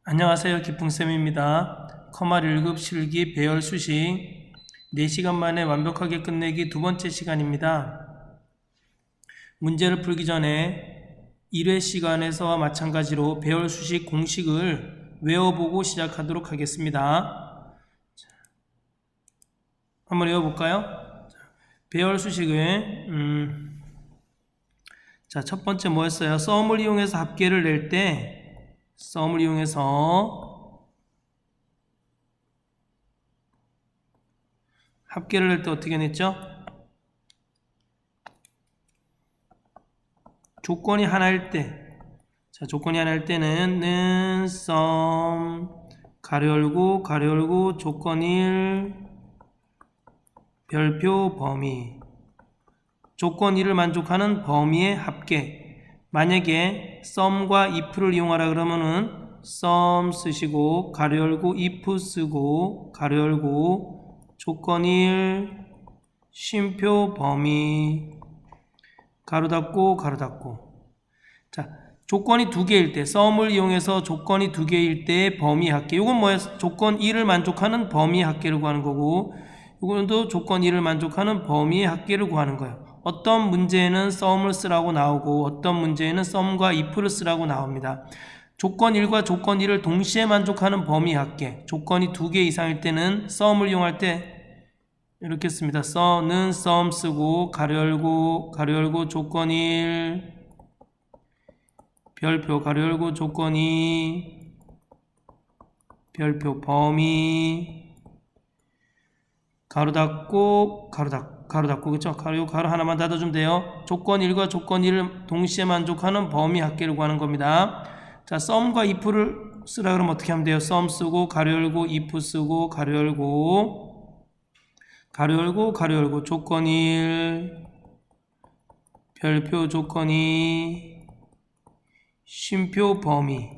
안녕하세요. 기풍쌤입니다. 커말 1급 실기 배열 수식 4시간 만에 완벽하게 끝내기 두 번째 시간입니다. 문제를 풀기 전에 1회 시간에서와 마찬가지로 배열 수식 공식을 외워보고 시작하도록 하겠습니다. 한번 외워볼까요? 배열 수식은 첫 번째 뭐였어요? 썸을 이용해서 합계를 낼 때 썸을 이용해서 합계를 낼 때 어떻게 냈죠? 조건이 하나일 때, 조건이 하나일 때는 썸 가로 열고 조건 1 별표 범위, 조건 1을 만족하는 범위의 합계. 만약에 썸과 if를 이용하라 그러면은 썸 쓰시고 가로 열고 if 쓰고 가로 열고 조건 1 쉼표 범위 가로 닫고 가로 닫고. 조건이 두 개일 때 썸을 이용해서 조건이 두 개일 때의 범위 합계. 이건 뭐예요? 조건 1을 만족하는 범위 합계를 구하는 거고, 이건도 조건 1을 만족하는 범위의 합계를 구하는 거예요. 어떤 문제에는 썸을 쓰라고 나오고 어떤 문제에는 썸과 if를 쓰라고 나옵니다. 조건 1과 조건 2를 동시에 만족하는 범위 합계. 조건이 두 개 이상일 때는 썸을 이용할 때 이렇게 씁니다. 썸은 썸 쓰고 가로 열고 조건 1 별표 가로 열고 조건 2 별표 범위 가로 닫고 그쵸? 가로 하나만 닫아주면 돼요. 조건 1과 조건 2를 동시에 만족하는 범위 합계를 구하는 겁니다. 썸과 if를 쓰라 그러면 어떻게 하면 돼요? 썸 쓰고 가로 열고 if 쓰고 가로 열고 조건 1 별표 조건 2 쉼표 범위.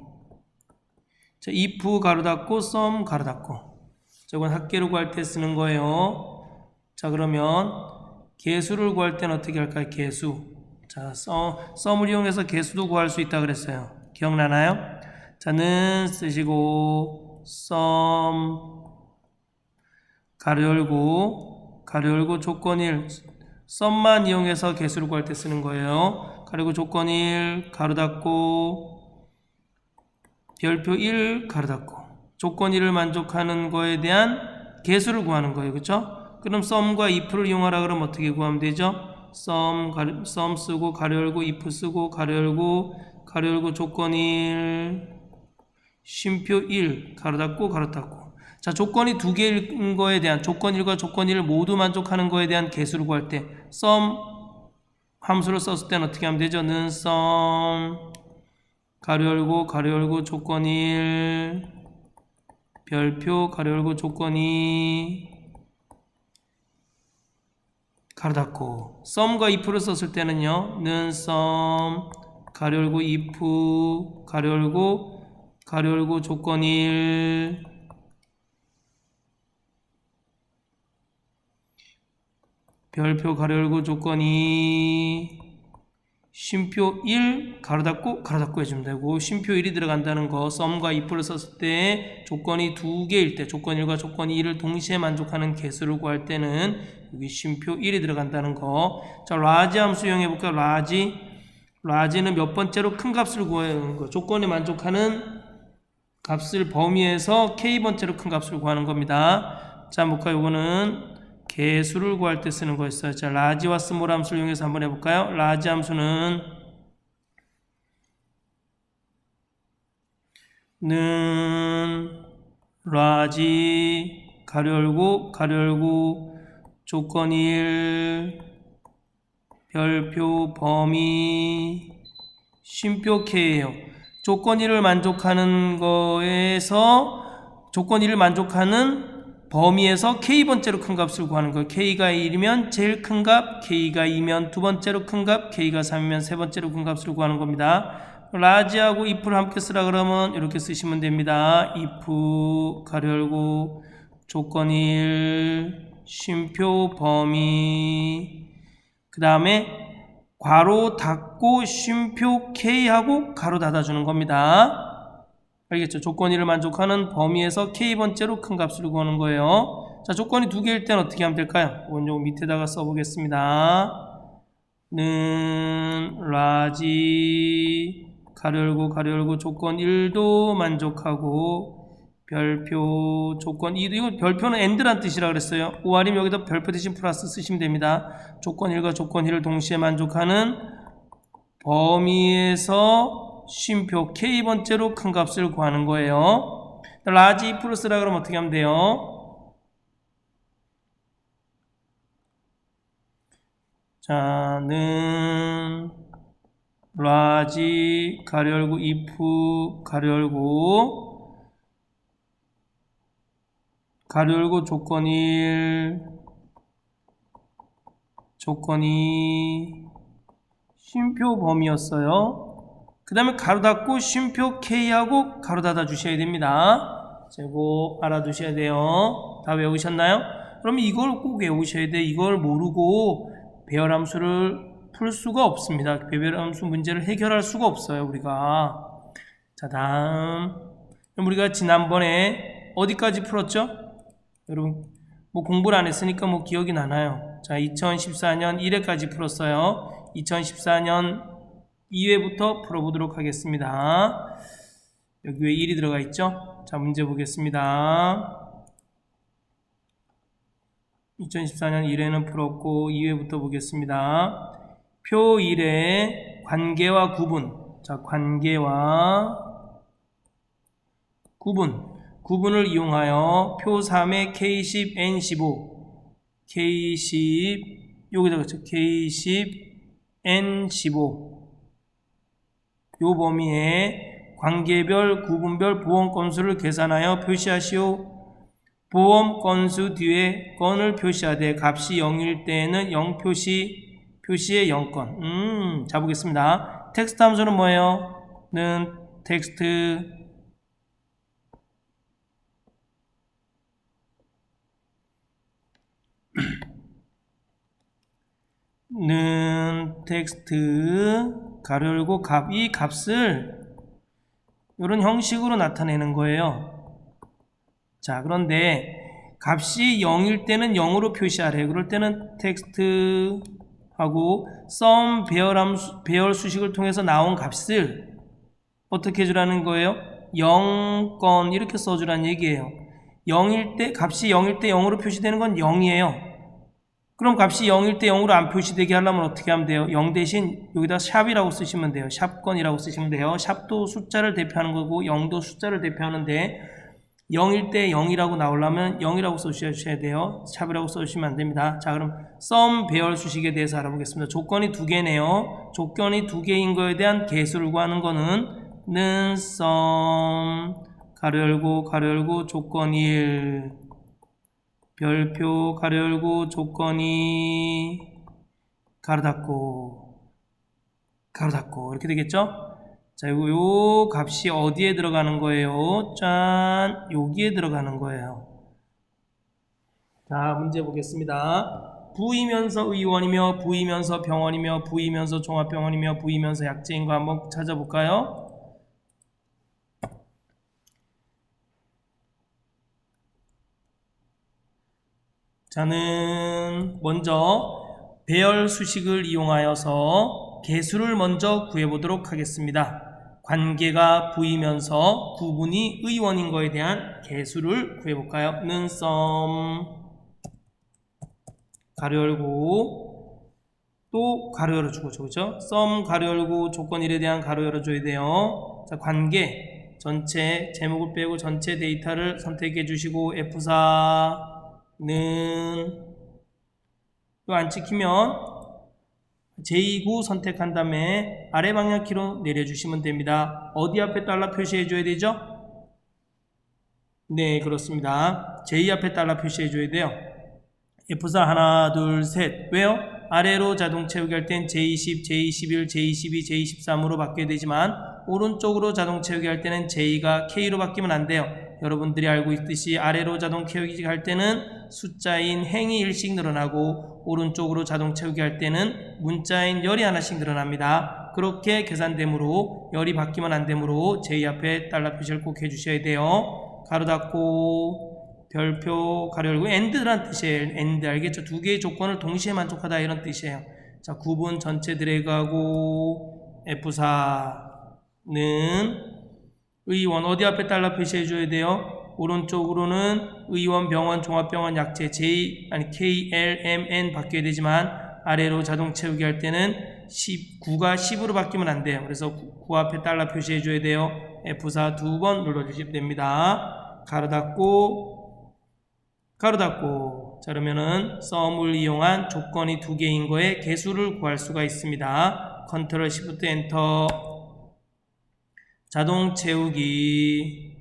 if 가로 닫고 썸 가로 닫고. 이건 합계를 구할 때 쓰는 거예요. 그러면 개수를 구할 때는 어떻게 할까요? 개수. 썸을 이용해서 개수도 구할 수 있다 그랬어요. 기억나나요? 는 쓰시고 썸 가로 열고 조건 1 썸만 이용해서 개수를 구할 때 쓰는 거예요. 그리고 조건 1 가로 닫고 별표 1 가로 닫고 조건 1을 만족하는 거에 대한 개수를 구하는 거예요. 그렇죠? 그럼 썸과 if를 이용하라 그러면 어떻게 구하면 되죠? 썸 쓰고 가로 열고 if 쓰고 가로 열고 조건 1 쉼표 1 가로 닫고 조건이 두 개인 거에 대한 조건 1과 조건 1을 모두 만족하는 거에 대한 개수를 구할 때 썸 함수를 썼을 때는 어떻게 하면 되죠? 는 썸 가로 열고 조건 1 별표 가로 열고 조건 2 가로 닫고. 썸과 if를 썼을 때는요. 는 썸 가로 열고 if 가로 열고 조건 1 별표 가로 열고 조건 2 쉼표 1 가로 닫고 해주면 되고, 쉼표 1이 들어간다는 거 썸과 if를 썼을 때 조건이 두 개일 때 조건 1과 조건 2를 동시에 만족하는 개수를 구할 때는 여기 쉼표 1이 들어간다는 거. 라지 함수 이용해 볼까요? 라지는 몇 번째로 큰 값을 구하는 거. 조건에 만족하는 값을 범위해서 k번째로 큰 값을 구하는 겁니다. 볼까요? 이거는 개수를 구할 때 쓰는 거였어요. 라지와 스몰 함수를 이용해서 한번 해볼까요? 라지 함수는 는 라지 가로 열고 조건 1 별표 범위 쉼표 k예요. 조건 1을 만족하는 거에서 조건 1을 만족하는 범위에서 k번째로 큰 값을 구하는 거예요. k가 1이면 제일 큰 값, k가 2면 두 번째로 큰 값, k가 3이면 세 번째로 큰 값을 구하는 겁니다. 라지하고 if를 함께 쓰라 그러면 이렇게 쓰시면 됩니다. if 가로 열고 조건 1 쉼표 범위 그 다음에 괄호 닫고 쉼표 k하고 가로 닫아주는 겁니다. 알겠죠? 조건 1을 만족하는 범위에서 k번째로 큰 값을 구하는 거예요. 자, 조건이 두 개일 땐 어떻게 하면 될까요? 이건 요 밑에다가 써보겠습니다. 는 라지 가로 열고 조건 1도 만족하고 별표 조건 2도, 이거 별표는 and란 뜻이라 그랬어요. 오아리면 여기다 별표 대신 플러스 쓰시면 됩니다. 조건 1과 조건 2를 동시에 만족하는 범위에서 쉼표 k번째로 큰 값을 구하는 거예요. 라지 플러스라 그러면 어떻게 하면 돼요? 자, 는 라지 가로 열고 if 가로 열고 조건 1 조건 2 쉼표 범위였어요. 그 다음에 가로 닫고 쉼표 k하고 가로 닫아 주셔야 됩니다. 자, 이거 알아두셔야 돼요. 다 외우셨나요? 그럼 이걸 꼭 외우셔야 돼. 이걸 모르고 배열함수를 풀 수가 없습니다. 배열함수 문제를 해결할 수가 없어요, 우리가. 자, 다음. 우리가 지난번에 어디까지 풀었죠? 여러분, 뭐 공부를 안 했으니까 뭐 기억이 나나요? 자, 2014년 1회까지 풀었어요. 2014년 2회부터 풀어보도록 하겠습니다. 여기 왜 1이 들어가 있죠? 자, 문제 보겠습니다. 2014년 1회는 풀었고 2회부터 보겠습니다. 표 1의 관계와 구분. 자, 관계와 구분을 이용하여 표 3의 K10, N15 K10 여기다가 K10, N15 요 범위에 관계별, 구분별 보험 건수를 계산하여 표시하시오. 보험 건수 뒤에 건을 표시하되 값이 0일 때에는 0 표시에 0건. 자, 보겠습니다. 텍스트 함수는 뭐예요? 는 텍스트 가로 열고 값, 이 값을 이런 형식으로 나타내는 거예요. 자, 그런데 값이 0일 때는 0으로 표시하래. 그럴 때는 텍스트 하고 sum 배열 수식을 통해서 나온 값을 어떻게 해주라는 거예요? 0건 이렇게 써주라는 얘기예요. 0일 때 값이 0일 때 0으로 표시되는 건 0이에요. 그럼 값이 0일 때 0으로 안 표시되게 하려면 어떻게 하면 돼요? 0 대신 여기다 샵이라고 쓰시면 돼요. 샵건이라고 쓰시면 돼요. 샵도 숫자를 대표하는 거고 0도 숫자를 대표하는데 0일 때 0이라고 나오려면 0이라고 써주셔야 돼요. 샵이라고 써주시면 안 됩니다. 자, 그럼 sum 배열 수식에 대해서 알아보겠습니다. 조건이 두 개네요. 조건이 두 개인 거에 대한 개수를 구하는 거는 는 sum 가로 열고 조건 1 별표 가로 열고 조건 2 가로 닫고 이렇게 되겠죠? 자, 요 값이 어디에 들어가는 거예요? 짠, 여기에 들어가는 거예요. 자, 문제 보겠습니다. 부이면서 의원이며 부이면서 병원이며 부이면서 종합병원이며 부이면서 약제인 거 한번 찾아볼까요? 자는 먼저 배열 수식을 이용하여서 개수를 먼저 구해보도록 하겠습니다. 관계가 부이면서 구분이 의원인 거에 대한 개수를 구해볼까요? 는 sum 가로 열고 또 가로 열어주고, 그죠? sum 가로 열고 조건 1에 대한 가로 열어줘야 돼요. 자, 관계 전체 제목을 빼고 전체 데이터를 선택해 주시고 F4는 이거 안 찍히면 제2구 선택한 다음에 아래 방향키로 내려주시면 됩니다. 어디 앞에 달러 표시해 줘야 되죠? 네, 그렇습니다. 제2 앞에 달러 표시해 줘야 돼요. F4 하나 둘 셋. 왜요? 아래로 자동 채우기 할 땐 J20, J21, J22, J23으로 바뀌어야 되지만 오른쪽으로 자동 채우기 할 때는 J가 K로 바뀌면 안 돼요. 여러분들이 알고 있듯이 아래로 자동 채우기 할 때는 숫자인 행이 1씩 늘어나고 오른쪽으로 자동 채우기 할 때는 문자인 열이 하나씩 늘어납니다. 그렇게 계산되므로 열이 바뀌면 안 되므로 J 앞에 달러 표시를 꼭 해주셔야 돼요. 가로 닫고 별표 가로 열고 AND라는 뜻이에요. AND 알겠죠? 두 개의 조건을 동시에 만족하다 이런 뜻이에요. 자, 구분 전체 드래그하고 F4는 의원 어디 앞에 달러 표시해 줘야 돼요? 오른쪽으로는 의원, 병원, 종합병원, 약제 KLMN 바뀌어야 되지만 아래로 자동 채우기 할 때는 9가 10으로 바뀌면 안 돼요. 그래서 9 앞에 달러 표시해 줘야 돼요. F4 두 번 눌러주시면 됩니다. 가로 닫고 가로 닫고. 자, 그러면은 썸을 이용한 조건이 두 개인 거에 개수를 구할 수가 있습니다. 컨트롤 시프트 엔터. 자동 채우기.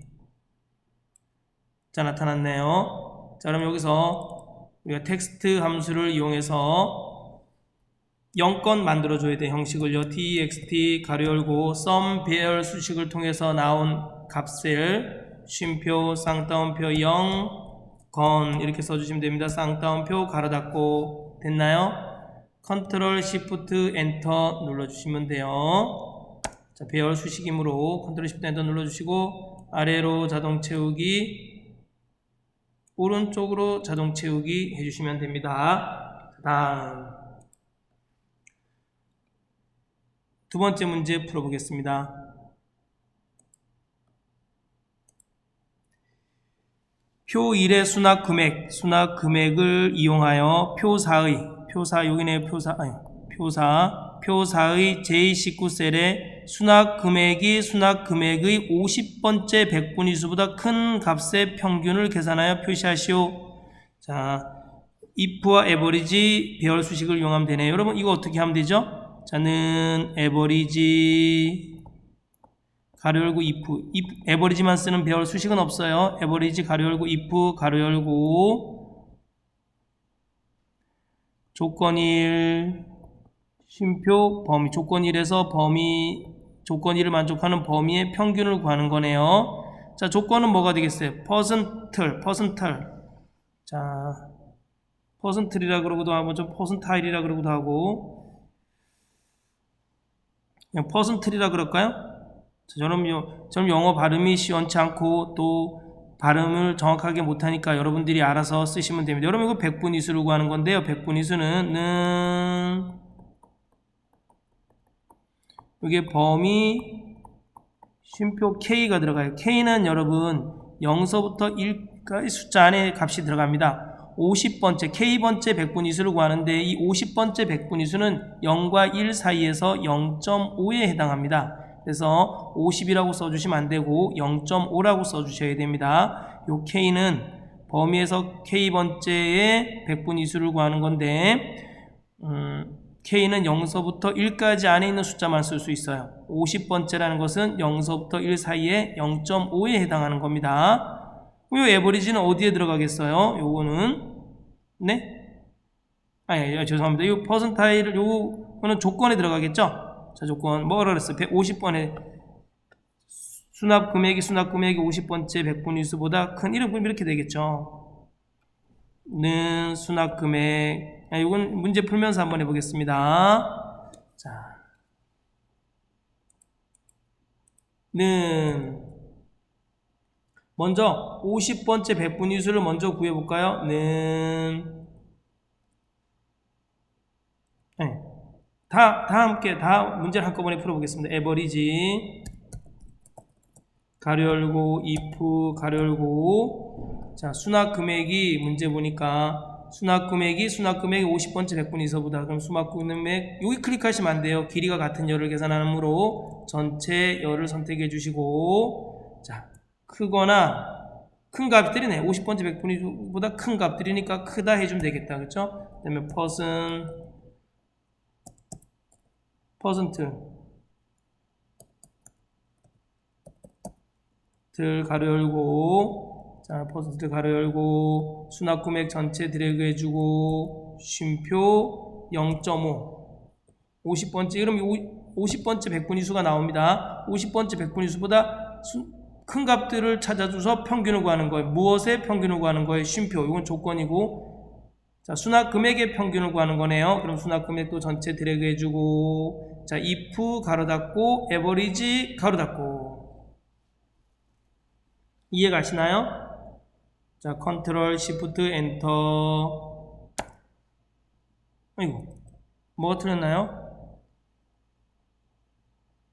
자, 나타났네요. 자, 그럼 여기서 우리가 텍스트 함수를 이용해서 영건 만들어줘야 돼. 형식을요. txt 가로 열고 sum 배열 수식을 통해서 나온 값을 쉼표 쌍따옴표 0 건 이렇게 써주시면 됩니다. 쌍따옴표 가로 닫고. 됐나요? 컨트롤 시프트 엔터 눌러주시면 돼요. 자, 배열 수식이므로 컨트롤 시프트 엔터 눌러주시고 아래로 자동 채우기, 오른쪽으로 자동 채우기 해주시면 됩니다. 다음 두 번째 문제 풀어보겠습니다. 표 1의 수납 금액을 이용하여 표사의 제19셀에 수납 금액의 50번째 백분위수보다 큰 값의 평균을 계산하여 표시하시오. 자, if와 average 배열 수식을 이용하면 되네요. 여러분 이거 어떻게 하면 되죠? 자는 average 가로 열고 if average만 쓰는 배열 수식은 없어요. average 가로 열고 if 가로 열고 조건 1 쉼표 범위 조건 1에서 조건 1을 만족하는 범위의 평균을 구하는 거네요. 자, 조건은 뭐가 되겠어요? 퍼센탈. 자, 퍼센트리라 그러고도 하고 좀 퍼센타일이라 그러고도 하고 그냥 퍼센트리라 그럴까요? 자, 저는 영어 발음이 시원치 않고 또 발음을 정확하게 못하니까 여러분들이 알아서 쓰시면 됩니다. 여러분 이거 백분위수를 구하는 건데요. 백분위수는 여기에 범위 쉼표 K가 들어가요. K는 여러분 0서부터 1까지 숫자 안에 값이 들어갑니다. 50번째 K번째 백분위수를 구하는데 이 50번째 백분위수는 0과 1 사이에서 0.5에 해당합니다. 그래서 50이라고 써주시면 안되고 0.5라고 써주셔야 됩니다. 요 K는 범위에서 K번째의 백분위수를 구하는 건데 K는 0서부터 1까지 안에 있는 숫자만 쓸 수 있어요. 50번째라는 것은 0서부터 1 사이에 0.5에 해당하는 겁니다. 이 에버리지는 어디에 들어가겠어요? 요거는 죄송합니다. 이 퍼센타일을 요거는 조건에 들어가겠죠? 자, 조건 뭐라 그랬어요? 150번에 수납 금액이 50번째 백분위수보다 큰 이렇게 되겠죠. 는 수납 금액. 이건 문제 풀면서 한번 해보겠습니다. 자, 는 먼저 50번째 백분위수를 먼저 구해볼까요? 다 문제를 한꺼번에 풀어보겠습니다. 에버리지 가로 열고 if 가로 열고. 자, 수납 금액이 문제 보니까 수납 금액이 50번째 백분위수보다. 그럼 수납 금액 여기 클릭하시면 안 돼요. 길이가 같은 열을 계산하므로 전체 열을 선택해 주시고, 자, 크거나 큰 값들이네. 50번째 백분위수보다 큰 값들이니까 크다 해주면 되겠다. 그렇죠? 그다음에 퍼센트 가로 열고. 자, 퍼센트 가로 열고 수납 금액 전체 드래그 해주고 쉼표 0.5 50번째. 그럼 50번째 백분위수가 나옵니다. 50번째 백분위수보다 큰 값들을 찾아줘서 평균을 구하는 거예요. 무엇의 평균을 구하는 거예요? 쉼표. 이건 조건이고, 자, 수납 금액의 평균을 구하는 거네요. 그럼 수납 금액도 전체 드래그 해주고, 자, if 가로 닫고 average 가로 닫고. 이해 가시나요? 자, 컨트롤 shift 엔터. 아이고, 뭐가 틀렸나요?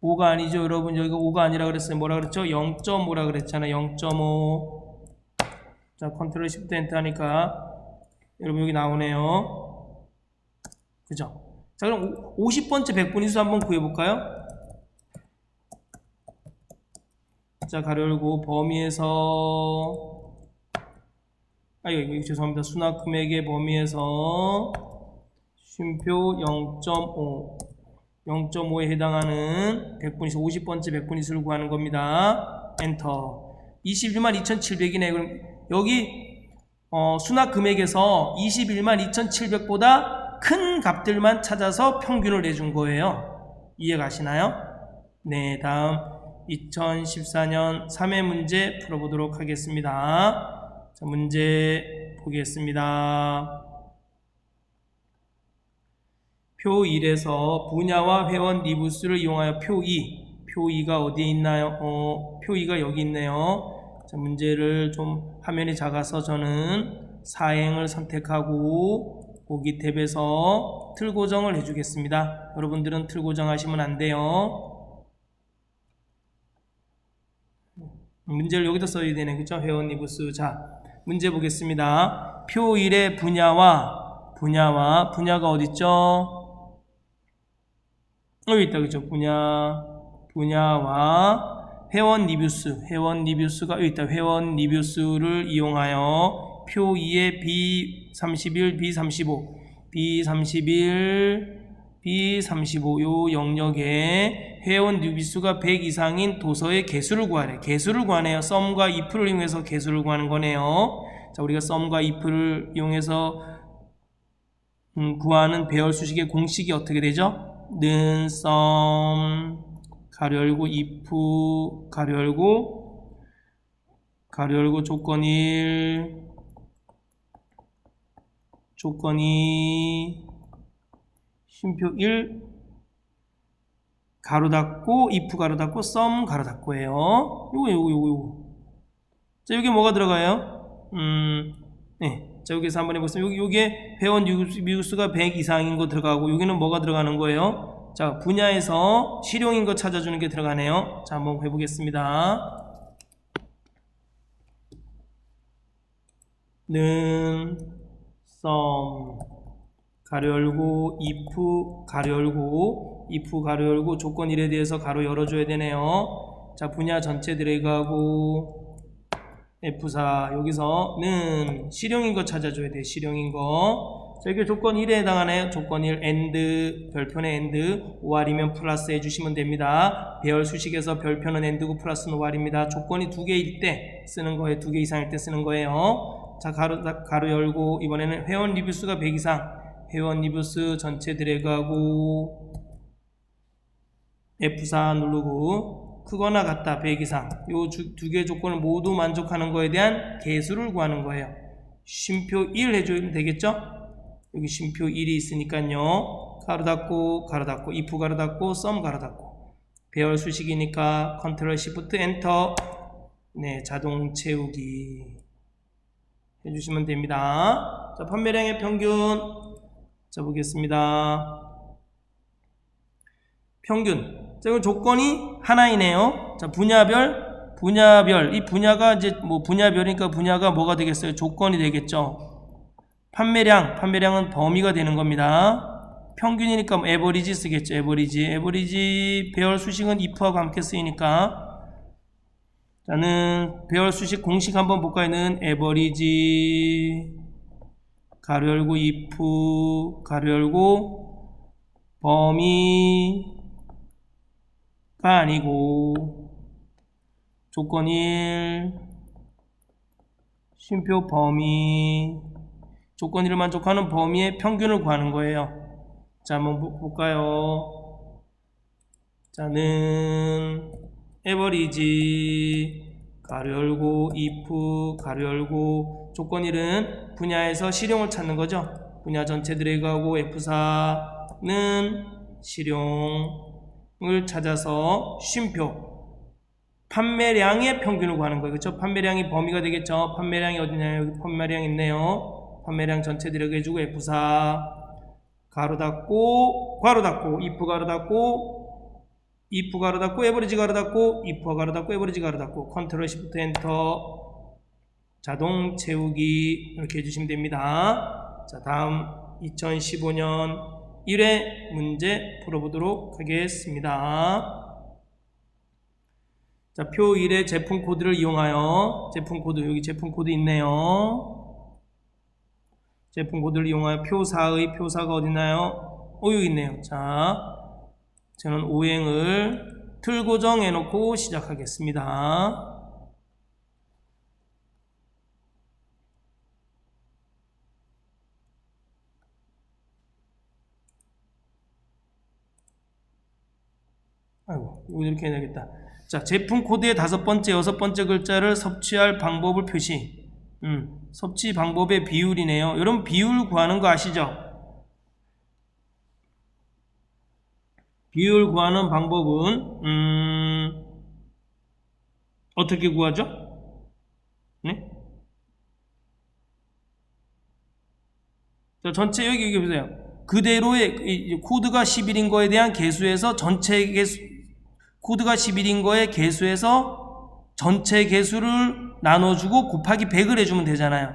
5가 아니죠. 여러분, 여기가 5가 아니라 그랬어요. 뭐라 그랬죠? 0.5라 그랬잖아요. 0.5. 자, 컨트롤 시프트 엔터 하니까 여러분 여기 나오네요. 그죠? 자, 그럼 50번째 백분위수 한번 구해볼까요? 자, 가로 열고 범위에서 이거 죄송합니다. 수납 금액의 범위에서 쉼표 0.5에 해당하는 백분위수 50번째 백분위수를 구하는 겁니다. 엔터. 21만 2,700이네. 그럼 여기 수납 금액에서 21만 2,700보다 큰 값들만 찾아서 평균을 내준 거예요. 이해 가시나요? 네, 다음 2014년 3회 문제 풀어보도록 하겠습니다. 자, 문제 보겠습니다. 표 1에서 분야와 회원 리부스를 이용하여 표 2. 표 2가 어디에 있나요? 표 2가 여기 있네요. 자, 문제를 좀 화면이 작아서 저는 사행을 선택하고 보기 탭에서 틀 고정을 해주겠습니다. 여러분들은 틀 고정하시면 안 돼요. 문제를 여기다 써야 되네. 그죠? 회원 리부스. 자, 문제 보겠습니다. 표 1의 분야가 어딨죠? 여기 있다. 그죠? 분야와 회원 리뷰수가 여기 있다. 회원 리뷰수를 이용하여 표 2의 B31, B35 요 영역에 회원 리뷰수가 100 이상인 도서의 개수를 구하래. 개수를 구하네요. 썸과 if를 이용해서 개수를 구하는 거네요. 자, 우리가 썸과 if를 이용해서 구하는 배열 수식의 공식이 어떻게 되죠? 는 sum 가로 열고 if 가로 열고 조건 1 쉼표 1 가로 닫고 if 가로 닫고 sum 가로 닫고예요. 요거. 자, 여기 뭐가 들어가요? 네. 자, 여기서 한번 해보겠습니다. 여기에 회원 리뷰수가 100 이상인 거 들어가고, 여기는 뭐가 들어가는 거예요? 자, 분야에서 실용인 거 찾아주는 게 들어가네요. 자, 한번 해보겠습니다. 는 sum 가로 열고 if 가로 열고 조건 1에 대해서 가로 열어줘야 되네요. 자, 분야 전체 드래그하고 F4 여기서는 실용인 거 찾아줘야 돼. 실용인 거. 자, 이게 조건 1에 해당하네요. 조건 1 AND 별표는 AND OR이면 플러스 해주시면 됩니다. 배열 수식에서 별표는 AND고 플러스는 OR입니다. 조건이 2개일 때 쓰는 거예요. 2개 이상일 때 쓰는 거예요. 자, 가로 열고 이번에는 회원 리뷰수가 100 이상. 회원 리뷰수 전체 드래그하고 F4 누르고 크거나 같다 100 이상 요 두 개의 조건을 모두 만족하는 거에 대한 개수를 구하는 거예요. 쉼표 1 해주면 되겠죠? 여기 쉼표 1이 있으니까요. 가로 닫고 if 가로 닫고 sum 가로 닫고 배열 수식이니까 컨트롤 시프트 엔터. 네, 자동 채우기 해주시면 됩니다. 자, 판매량의 평균 자, 보겠습니다. 평균. 자, 이건 조건이 하나이네요. 자, 분야별. 이 분야가 이제 뭐 분야별이니까 분야가 뭐가 되겠어요? 조건이 되겠죠. 판매량은 범위가 되는 겁니다. 평균이니까 뭐 에버리지 쓰겠죠. 에버리지 배열 수식은 if하고 함께 쓰이니까. 자는 배열 수식 공식 한번 볼까요? 는 에버리지 가로 열고 if 가로 열고 범위 아니고 조건 1 쉼표 범위 조건 1을 만족하는 범위의 평균을 구하는 거예요. 자, 한번 볼까요? 자는 에버리지 가로 열고 if 가로 열고 조건 1은 분야에서 실용을 찾는 거죠. 분야 전체 드래그하고 F4는 실용을 찾아서 쉼표 판매량의 평균을 구하는 거예요. 그렇죠? 판매량이 범위가 되겠죠. 판매량이 어디냐요? 여기 판매량 있네요. 판매량 전체 드래그 해주고 F4 가로 닫고 괄호 닫고 if 가로 닫고 if 가로 닫고 에버리지 가로 닫고 if 가로 닫고 에버리지 가로 닫고 컨트롤 시프트 엔터 자동 채우기 이렇게 해주시면 됩니다. 자, 다음 2015년 1회 문제 풀어보도록 하겠습니다. 자, 표 1의 제품 코드를 이용하여 제품 코드 여기 제품 코드 있네요. 제품 코드를 이용하여 표 4의 표 4가 어딨나요? 여기 있네요. 자, 저는 오행을 틀 고정해 놓고 시작하겠습니다. 아이고, 이거 이렇게 해야 되겠다. 자, 제품 코드의 5번째, 6번째 글자를 섭취할 방법을 표시. 섭취 방법의 비율이네요. 여러분 비율 구하는 거 아시죠? 비율 구하는 방법은 어떻게 구하죠? 네? 자, 전체 여기 보세요. 그대로의 코드가 11인 거에 대한 개수에서 전체 개수 코드가 11인 거에 개수에서 전체 개수를 나눠주고 곱하기 100을 해주면 되잖아요.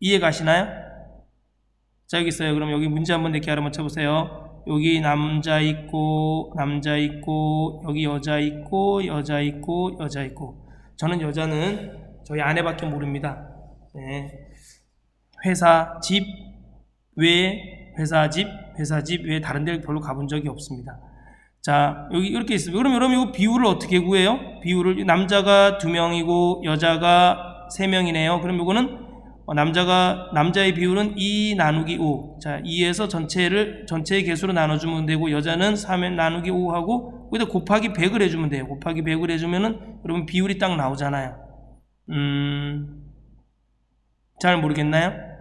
이해 가시나요? 자, 여기 있어요. 그럼 여기 문제 한번 내게 한번 쳐보세요. 여기 남자 있고 남자 있고 여기 여자 있고 여자 있고 여자 있고 저는 여자는 저희 아내밖에 모릅니다. 네. 회사 집 외에 회사 집 외에 다른 데를 별로 가본 적이 없습니다. 자, 여기 이렇게 있습니다. 그럼 여러분 이거 비율을 어떻게 구해요? 비율을 남자가 2명이고 여자가 3명이네요. 그럼 이거는 남자의 비율은 2 나누기 5. 자, 2에서 전체의 개수로 나눠주면 되고, 여자는 3 나누기 5하고, 여기다 곱하기 100을 해주면 돼요. 곱하기 100을 해주면은, 여러분 비율이 딱 나오잖아요. 잘 모르겠나요?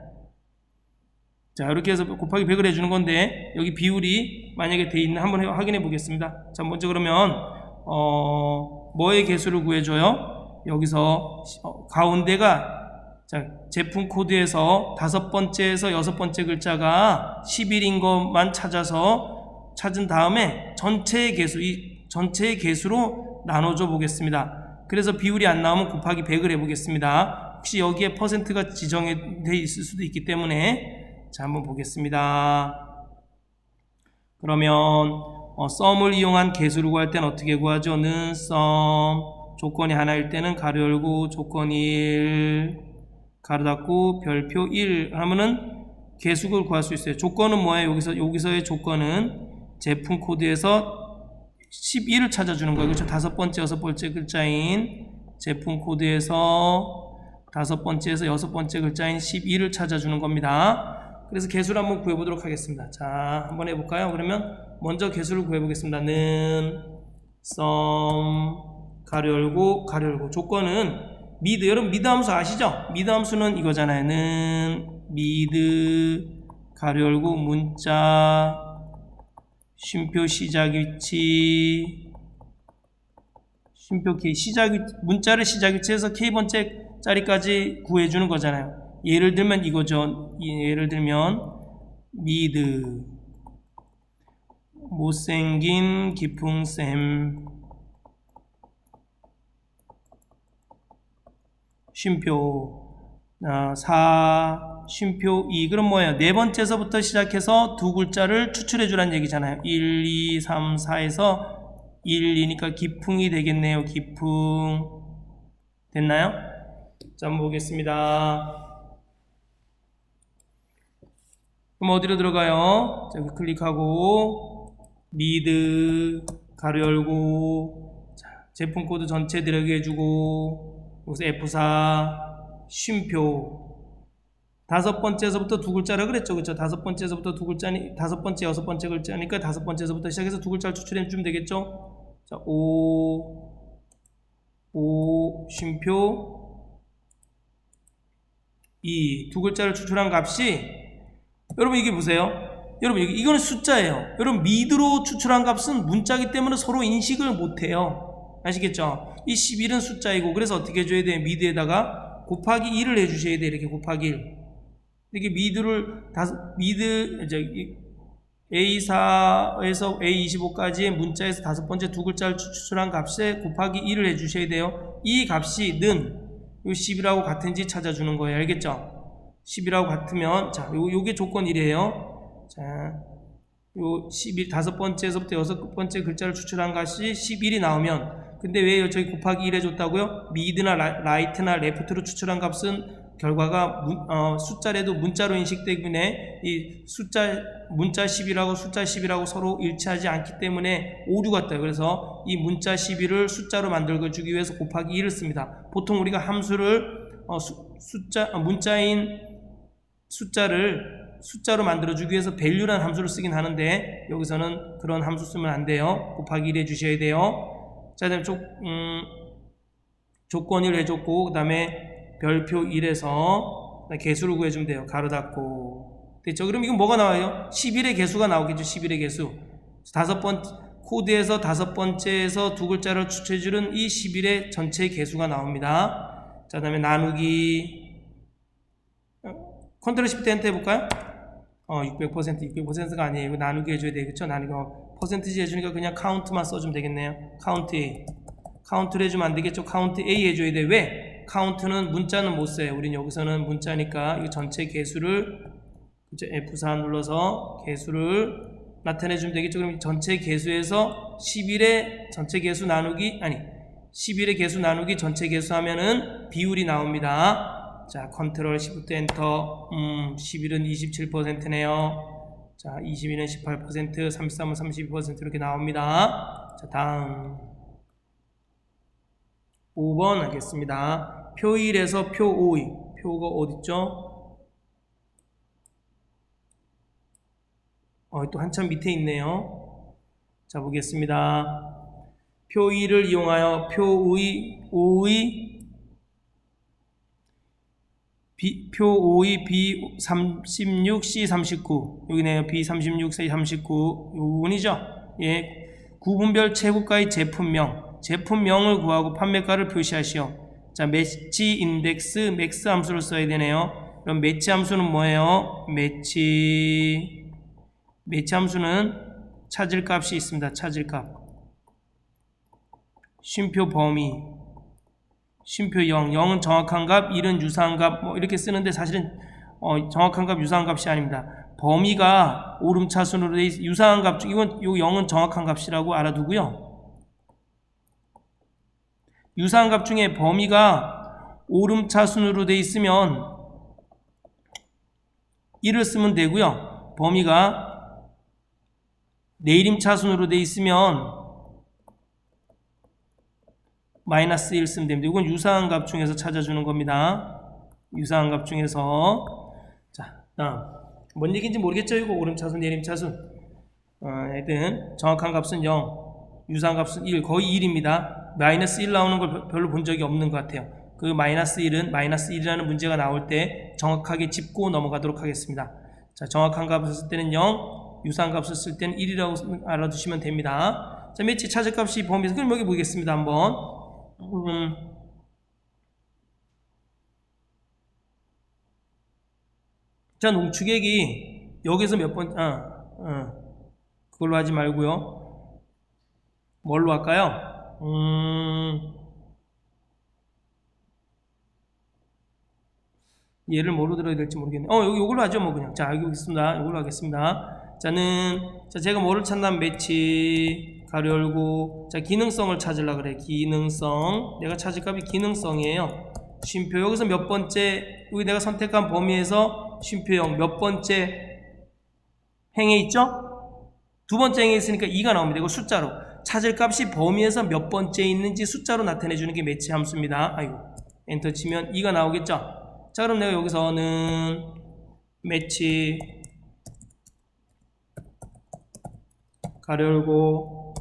자, 이렇게 해서 곱하기 100을 해주는 건데, 여기 비율이 만약에 돼 있는, 한번 확인해 보겠습니다. 자, 먼저 그러면, 뭐의 개수를 구해줘요? 여기서, 가운데가, 자, 제품 코드에서 5번째에서 6번째 글자가 11인 것만 찾은 다음에 전체의 개수로 나눠줘 보겠습니다. 그래서 비율이 안 나오면 곱하기 100을 해보겠습니다. 혹시 여기에 퍼센트가 지정돼 있을 수도 있기 때문에 자, 한번 보겠습니다. 그러면 썸을 이용한 개수를 구할 때는 어떻게 구하죠? 는 썸 조건이 하나일 때는 가로 열고 조건 1 가로 닫고 별표 1 하면은 개수를 구할 수 있어요. 조건은 뭐예요? 여기서의 조건은 제품 코드에서 11을 찾아주는 거예요. 그렇죠? 5번째, 6번째 글자인 제품 코드에서 5번째에서 6번째 글자인 12를 찾아주는 겁니다. 그래서 개수를 한번 구해보도록 하겠습니다. 자, 한번 해볼까요? 그러면 먼저 개수를 구해보겠습니다. 는 썸 가로 열고 조건은 미드, 여러분 미드 함수 아시죠? 미드 함수는 이거잖아요. 는 미드 가로 열고 문자 쉼표 시작 위치 쉼표 K 문자를 시작 위치에서 K번째 자리까지 구해주는 거잖아요. 예를 들면 이거죠. 예를 들면 미드 못생긴 기풍쌤 쉼표 4 쉼표 2 그럼 뭐예요? 네 번째서부터 시작해서 두 글자를 추출해 주라는 얘기잖아요. 1, 2, 3, 4에서 1, 2니까 기풍이 되겠네요. 기풍 됐나요? 자, 한번 보겠습니다. 그럼 어디로 들어가요? 자, 클릭하고 미드 가로 열고 자, 제품 코드 전체 들어가게 해주고 여기서 F4 쉼표 다섯 번째에서부터 두 글자라 그랬죠. 그렇죠? 다섯 번째에서부터 두 글자니, 다섯 번째, 여섯 번째 글자니까 다섯 번째에서부터 시작해서 두 글자를 추출해 주면 되겠죠. 자, 쉼표 두 글자를 추출한 값이, 여러분 이게 보세요. 여러분 이거는 숫자예요. 여러분 미드로 추출한 값은 문자이기 때문에 서로 인식을 못해요. 아시겠죠? 이 11은 숫자이고, 그래서 어떻게 해줘야 돼요? 미드에다가 곱하기 1을 해주셔야 돼요. 이렇게 곱하기 1. 이렇게 A4에서 A25까지의 문자에서 다섯 번째 두 글자를 추출한 값에 곱하기 1을 해주셔야 돼요. 이 값이 는 요 10이라고 같은지 찾아주는 거예요. 알겠죠? 10이라고 같으면, 자, 요게 조건 1이에요. 자, 요 11, 다섯 번째에서부터 여섯 번째 글자를 추출한 값이 11이 나오면, 근데 왜 저기 곱하기 1 해줬다고요? 미드나 라이트나 레프트로 추출한 값은 결과가 숫자라도 문자로 인식되기 때문에 이 문자 10이라고 숫자 10이라고 서로 일치하지 않기 때문에 오류가 떠요. 그래서 이 문자 11을 숫자로 만들어주기 위해서 곱하기 1을 씁니다. 보통 우리가 함수를 문자인 숫자를 숫자로 만들어주기 위해서 value라는 함수를 쓰긴 하는데, 여기서는 그런 함수 쓰면 안 돼요. 곱하기 1 해주셔야 돼요. 자, 다음에 조건 1 해줬고, 그 다음에 별표 1에서 개수를 구해주면 돼요. 가로 닫고. 됐죠? 그럼 이건 뭐가 나와요? 11의 개수가 나오겠죠. 11의 개수. 코드에서 다섯 번째에서 두 글자를 추출해주는 이 11의 전체 개수가 나옵니다. 자, 그 다음에 나누기. 컨트롤 시프트 엔터 해볼까요? 600%가 아니에요. 이거 나누기 해줘야 되겠죠? 나누기 퍼센티지 해주니까 그냥 카운트만 써주면 되겠네요. 카운트 A. 카운트를 해주면 안 되겠죠? 카운트 A 해줘야 돼. 왜? 카운트는 문자는 못 써요. 우린 여기서는 문자니까 이 전체 개수를 F4 눌러서 개수를 나타내주면 되겠죠. 그럼 전체 개수에서 11의 전체 개수 나누기 11의 개수 나누기 전체 개수 하면은 비율이 나옵니다. 자, 컨트롤 시프트 엔터. 11은 27%네요. 자, 22는 18%, 33은 32% 이렇게 나옵니다. 자, 다음 5번 하겠습니다. 표 1에서 표 5. 표가 어딨죠? 또 한참 밑에 있네요. 자, 보겠습니다. 표 2를 이용하여 표 5의 B36, C39 여기네요. B36, C39 이 부분이죠. 예, 구분별 최고가의 제품명을 구하고 판매가를 표시하시오. 자, 매치 인덱스 맥스 함수를 써야 되네요. 그럼 매치 함수는 뭐예요? 매치 함수는 찾을 값이 있습니다. 찾을 값. 쉼표 범위. 쉼표 0. 0은 정확한 값, 1은 유사한 값, 뭐 이렇게 쓰는데 사실은 정확한 값, 유사한 값이 아닙니다. 범위가 오름차순으로 돼 있, 유사한 값 중, 요 0은 정확한 값이라고 알아두고요. 유사한 값 중에 범위가 오름차순으로 돼 있으면 1을 쓰면 되고요. 범위가 내림차순으로 돼 있으면 마이너스 1 쓰면 됩니다. 이건 유사한 값 중에서 찾아주는 겁니다. 유사한 값 중에서. 자, 다음. 뭔 얘기인지 모르겠죠? 이거 오름차순, 내림차순. 하여튼 정확한 값은 0, 유사한 값은 1, 거의 1입니다. 마이너스 1 나오는 걸 별로 본 적이 없는 것 같아요. 그 마이너스 1은 마이너스 1이라는 문제가 나올 때 정확하게 짚고 넘어가도록 하겠습니다. 자, 정확한 값을 쓸 때는 0, 유사한 값을 쓸 때는 1이라고 알아두시면 됩니다. 자, 매치 찾을 값이 범위에서, 그럼 여기 보겠습니다. 한번. 자, 농축액이 여기서 몇 번, 그걸로 하지 말고요. 뭘로 할까요? 얘를 뭐로 들어야 될지 모르겠네. 요걸로 하죠, 뭐 그냥. 자, 여기 있습니다. 요걸로 하겠습니다. 자, 제가 뭐를 찾냐면 매치, 가로 열고, 자, 기능성을 찾으려고 그래. 기능성. 내가 찾을 값이 기능성이에요. 쉼표. 여기서 몇 번째, 여기 내가 선택한 범위에서 쉼표형 몇 번째 행에 있죠? 두 번째 행에 있으니까 2가 나옵니다. 이거 숫자로. 찾을 값이 범위에서 몇 번째 있는지 숫자로 나타내주는 게 매치 함수입니다. 아이고. 엔터 치면 2가 나오겠죠? 자, 자, 그럼 내가 여기서는 매치 가로 열고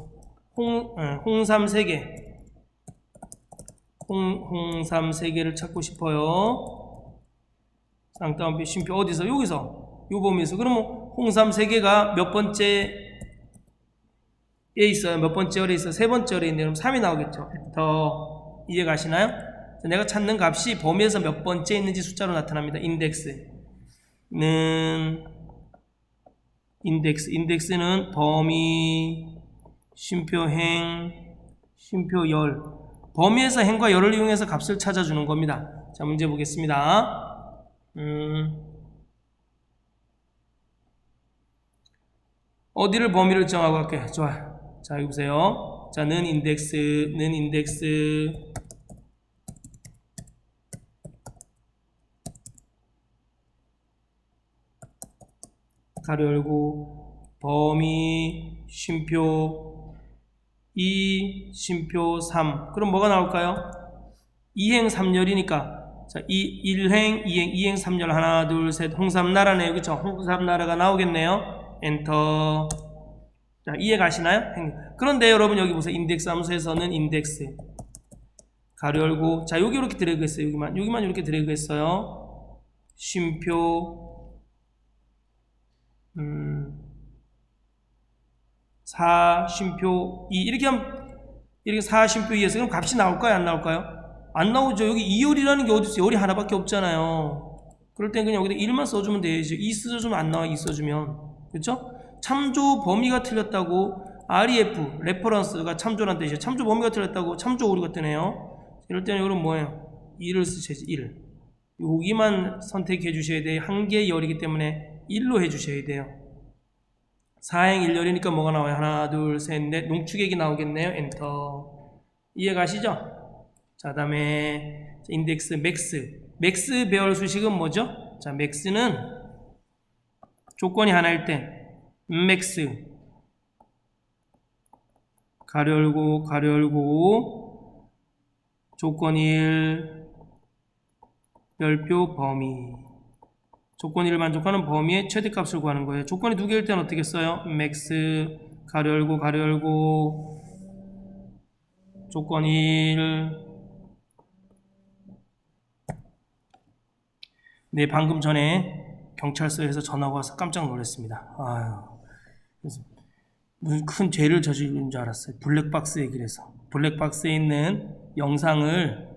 홍삼 3개 홍삼 3개를 찾고 싶어요. 쌍따옴표 쉼표 어디서? 여기서 요 범위에서. 그러면 홍삼 3개가 몇 번째에 있어요? 몇 번째 열에 있어요? 세 번째 열에 있는데 그럼 3이 나오겠죠. 더 이해가시나요? 내가 찾는 값이 범위에서 몇 번째 있는지 숫자로 나타납니다. 인덱스는 범위, 쉼표 행, 쉼표 열. 범위에서 행과 열을 이용해서 값을 찾아주는 겁니다. 자, 문제 보겠습니다. 어디를 범위를 정하고 할게요. 좋아요. 자, 여기 보세요. 자, 는 인덱스 가로 열고 범위 쉼표 2 쉼표 3. 그럼 뭐가 나올까요? 2행 3열이니까 자, 1행 2행 3열 하나 둘 셋 홍삼나라네요. 그쵸? 홍삼나라가 나오겠네요. 엔터. 자, 이해 가시나요? 그런데 여러분 여기 보세요. 인덱스 함수에서는 인덱스 가로 열고 자, 여기 이렇게 드래그 했어요. 여기만 이렇게 드래그 했어요. 쉼표 4 쉼표 2 이렇게 하면 이렇게 4 쉼표 2에서 그럼 값이 나올까요? 안 나올까요? 안 나오죠. 여기 2열이라는 게 어디 있어요? 열이 하나밖에 없잖아요. 그럴 땐 그냥 여기다 1만 써주면 되죠. 2 써주면 안 나와. 2 써주면. 그렇죠? 참조 범위가 틀렸다고 REF 레퍼런스가 참조란 뜻이에요. 참조 범위가 틀렸다고 참조 오류가 뜨네요. 이럴 때는 여러분 뭐예요? 1을 쓰셔야지. 1 여기만 선택해 주셔야 돼요. 한 개의 열이기 때문에 1로 해 주셔야 돼요. 4행 1열이니까 뭐가 나와요? 하나 둘 셋 넷 농축액이 나오겠네요. 엔터. 이해 가시죠? 자, 다음에 인덱스 맥스 배열 수식은 뭐죠? 자, 맥스는 조건이 하나일 때 맥스 가로 열고 조건 1 별표 범위 조건 1을 만족하는 범위의 최대값을 구하는 거예요. 조건이 두 개일 때는 어떻게 써요? 맥스 가로 열고 조건 1. 네, 방금 전에 경찰서에서 전화가 와서 깜짝 놀랐습니다. 그래서 무슨 큰 죄를 저지른 줄 알았어요. 블랙박스 얘기를 해서. 블랙박스에 있는 영상을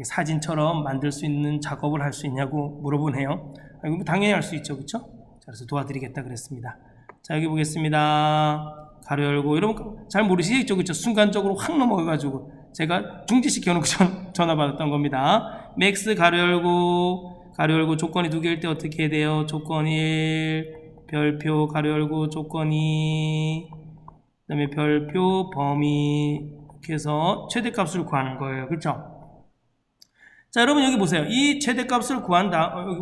사진처럼 만들 수 있는 작업을 할 수 있냐고 물어보네요. 이거 당연히 할 수 있죠. 그렇죠? 그래서 도와드리겠다 그랬습니다. 자, 여기 보겠습니다. 가로 열고 여러분 잘 모르시겠죠? 그렇죠? 순간적으로 확 넘어가가지고 제가 중지시켜놓고 전화 받았던 겁니다. 맥스 가로 열고 조건이 두 개일 때 어떻게 해야 돼요? 조건 1 별표 가로 열고 조건 2 그 다음에 별표 범위 이렇게 해서 최대값을 구하는 거예요. 그렇죠? 자, 여러분 여기 보세요. 이 최대값을 구한다. 여기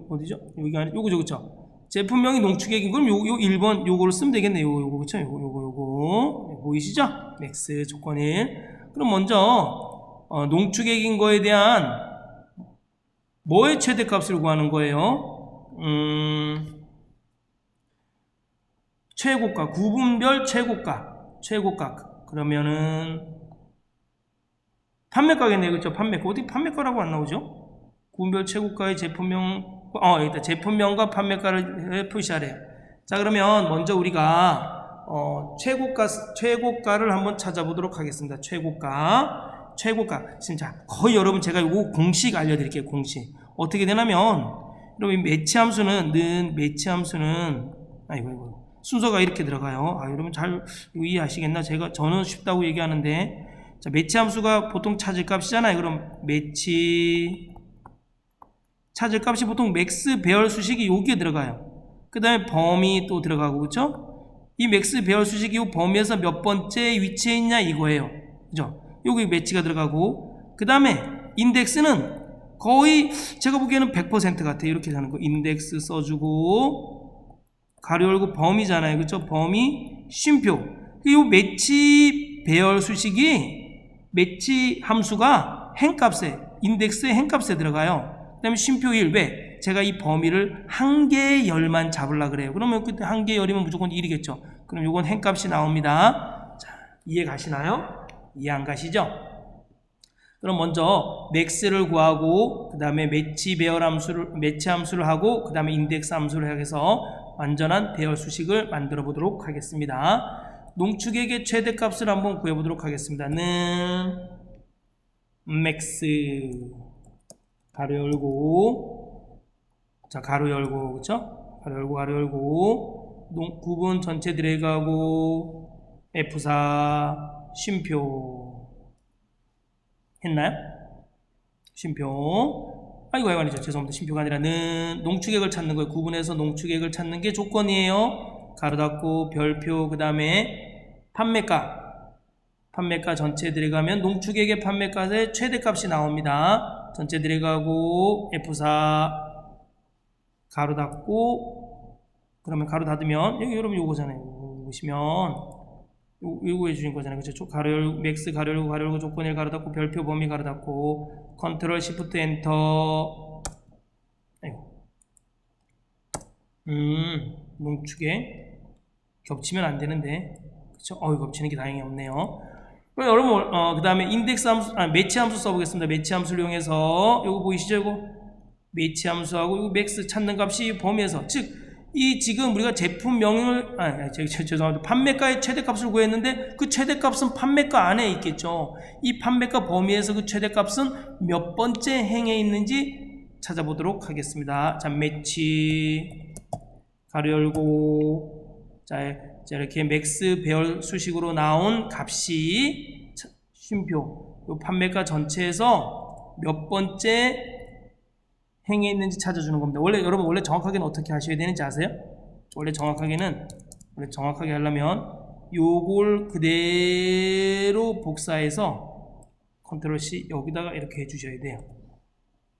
어디죠? 여기가 아니 요거죠. 그렇죠? 제품명이 농축액인 그럼 요 1번 요거를 쓰면 되겠네요. 요거 그렇죠? 요거 보이시죠? 맥스 조건 1. 그럼 먼저 농축액인 거에 대한 뭐의 최대값을 구하는 거예요? 최고가, 구분별 최고가. 그러면은 판매가겠네요. 그렇죠? 판매가. 어디 판매가라고 안 나오죠? 구분별 최고가의 제품명, 여기다 제품명과 판매가를 표시하래요. 자, 그러면 먼저 우리가 최고가를 한번 찾아보도록 하겠습니다. 최고가. 지금 자, 거의 여러분 제가 요거 공식 알려드릴게요. 공식. 어떻게 되냐면, 여러분 매치 함수는 순서가 이렇게 들어가요. 여러분 잘 이해하시겠나? 저는 쉽다고 얘기하는데, 자, 매치 함수가 보통 찾을 값이잖아요. 그럼 매치 찾을 값이 보통 맥스 배열 수식이 여기에 들어가요. 그 다음에 범위 또 들어가고, 그렇죠? 이 맥스 배열 수식이 이 범위에서 몇 번째 위치에 있냐 이거예요. 그죠? 여기 매치가 들어가고, 그 다음에 인덱스는 거의 제가 보기에는 100% 같아요. 이렇게 하는 거. 인덱스 써주고 가로 열고 범위잖아요. 그렇죠? 범위 쉼표. 이 매치 배열 수식이 매치 함수가 행값에 인덱스의 행값에 들어가요. 그 다음에 쉼표 1. 왜? 제가 이 범위를 한 개의 열만 잡으려고 그래요. 그러면 그때 한 개의 열이면 무조건 1이겠죠. 그럼 요건 행값이 나옵니다. 자, 이해 가시나요? 이해 안 가시죠? 그럼 먼저 맥스를 구하고 그 다음에 매치 함수를 하고 그 다음에 인덱스 함수를 해서 완전한 배열 수식을 만들어 보도록 하겠습니다. 농축액의 최대값을 한번 구해 보도록 하겠습니다. 는 맥스 가로 열고, 자 가로 열고, 그쵸? 가로 열고 구분 전체 드래그하고 F4 쉼표 했나요? 쉼표. 아이고 아니죠. 죄송합니다. 쉼표가 아니라 는 농축액을 찾는 거예요. 구분해서 농축액을 찾는 게 조건이에요. 가로 닫고 별표 그 다음에 판매가 전체 들어가면 농축액의 판매가의 최대값이 나옵니다. 전체 들어가고 F4 가로 닫고 그러면 가로 닫으면 여기 여러분 요거잖아요. 보시면 요거 해주신 거잖아요. 그렇죠? 맥스 가로 열고 조건 1 가로 닫고 별표 범위 가로 닫고 컨트롤 시프트 엔터. 농축액 겹치면 안 되는데, 그렇죠? 겹치는 게 다행히 없네요. 그럼 여러분 그 다음에 인덱스 함수, 매치 함수 써보겠습니다. 매치 함수를 이용해서 요거 보이시죠? 이거 매치 함수하고 요 맥스 찾는 값이 범위에서, 즉 이 지금 우리가 제품명을 죄송합니다. 판매가의 최대값을 구했는데 그 최대값은 판매가 안에 있겠죠. 이 판매가 범위에서 그 최대값은 몇 번째 행에 있는지 찾아보도록 하겠습니다. 자, 매치 가로 열고, 자 이렇게 맥스 배열 수식으로 나온 값이 쉼표 요 판매가 전체에서 몇 번째 행에 있는지 찾아주는 겁니다. 여러분 원래 정확하게는 어떻게 하셔야 되는지 아세요? 원래 정확하게 하려면 요걸 그대로 복사해서 컨트롤 C 여기다가 이렇게 해주셔야 돼요.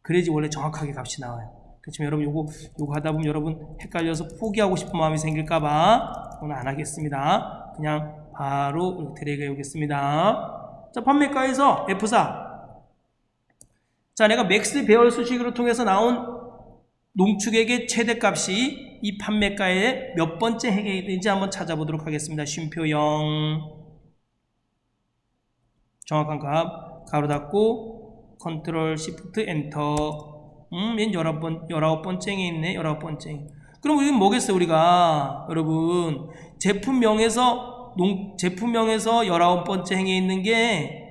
그래야지 원래 정확하게 값이 나와요. 그렇지만 여러분 요거 하다 보면 여러분 헷갈려서 포기하고 싶은 마음이 생길까봐 오늘 안 하겠습니다. 그냥 바로 드래그 해오겠습니다. 자, 판매가에서 F4. 자, 내가 맥스 배열 수식으로 통해서 나온 농축액의 최대값이 이 판매가의 몇 번째 행에 있는지 한번 찾아보도록 하겠습니다. 쉼표 0 정확한 값 가로 닫고 컨트롤 시프트 엔터. 얘는 19번째 행에 있네. 19번째. 그럼 이건 뭐겠어요? 우리가 여러분 제품명에서 19번째 행에 있는 게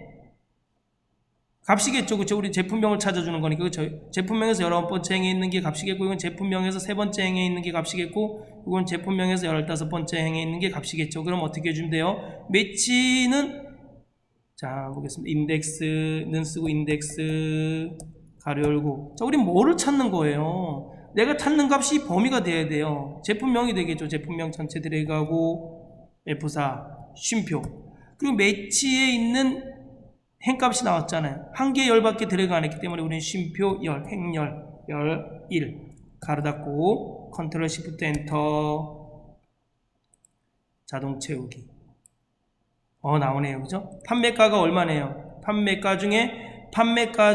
값이겠죠. 그렇죠? 우리 제품명을 찾아주는 거니까. 그렇죠? 제품명에서 19번째 행에 있는 게 값이겠고, 이건 제품명에서 3번째 행에 있는 게 값이겠고, 이건 제품명에서 15번째 행에 있는 게 값이겠죠. 그럼 어떻게 해주면 돼요? 매치는, 자 보겠습니다. 인덱스는 쓰고 인덱스 가로 열고. 자, 우리 뭐를 찾는 거예요? 내가 찾는 값이 범위가 돼야 돼요. 제품명이 되겠죠. 제품명 전체 들어가고 F4 쉼표. 그리고 매치에 있는 행값이 나왔잖아요. 한 개의 열밖에 들어가 안 했기 때문에 우리는 쉼표 열, 행열, 열 1 가로 닫고 컨트롤 시프트 엔터. 자동 채우기. 나오네요. 그죠? 판매가가 얼마네요? 판매가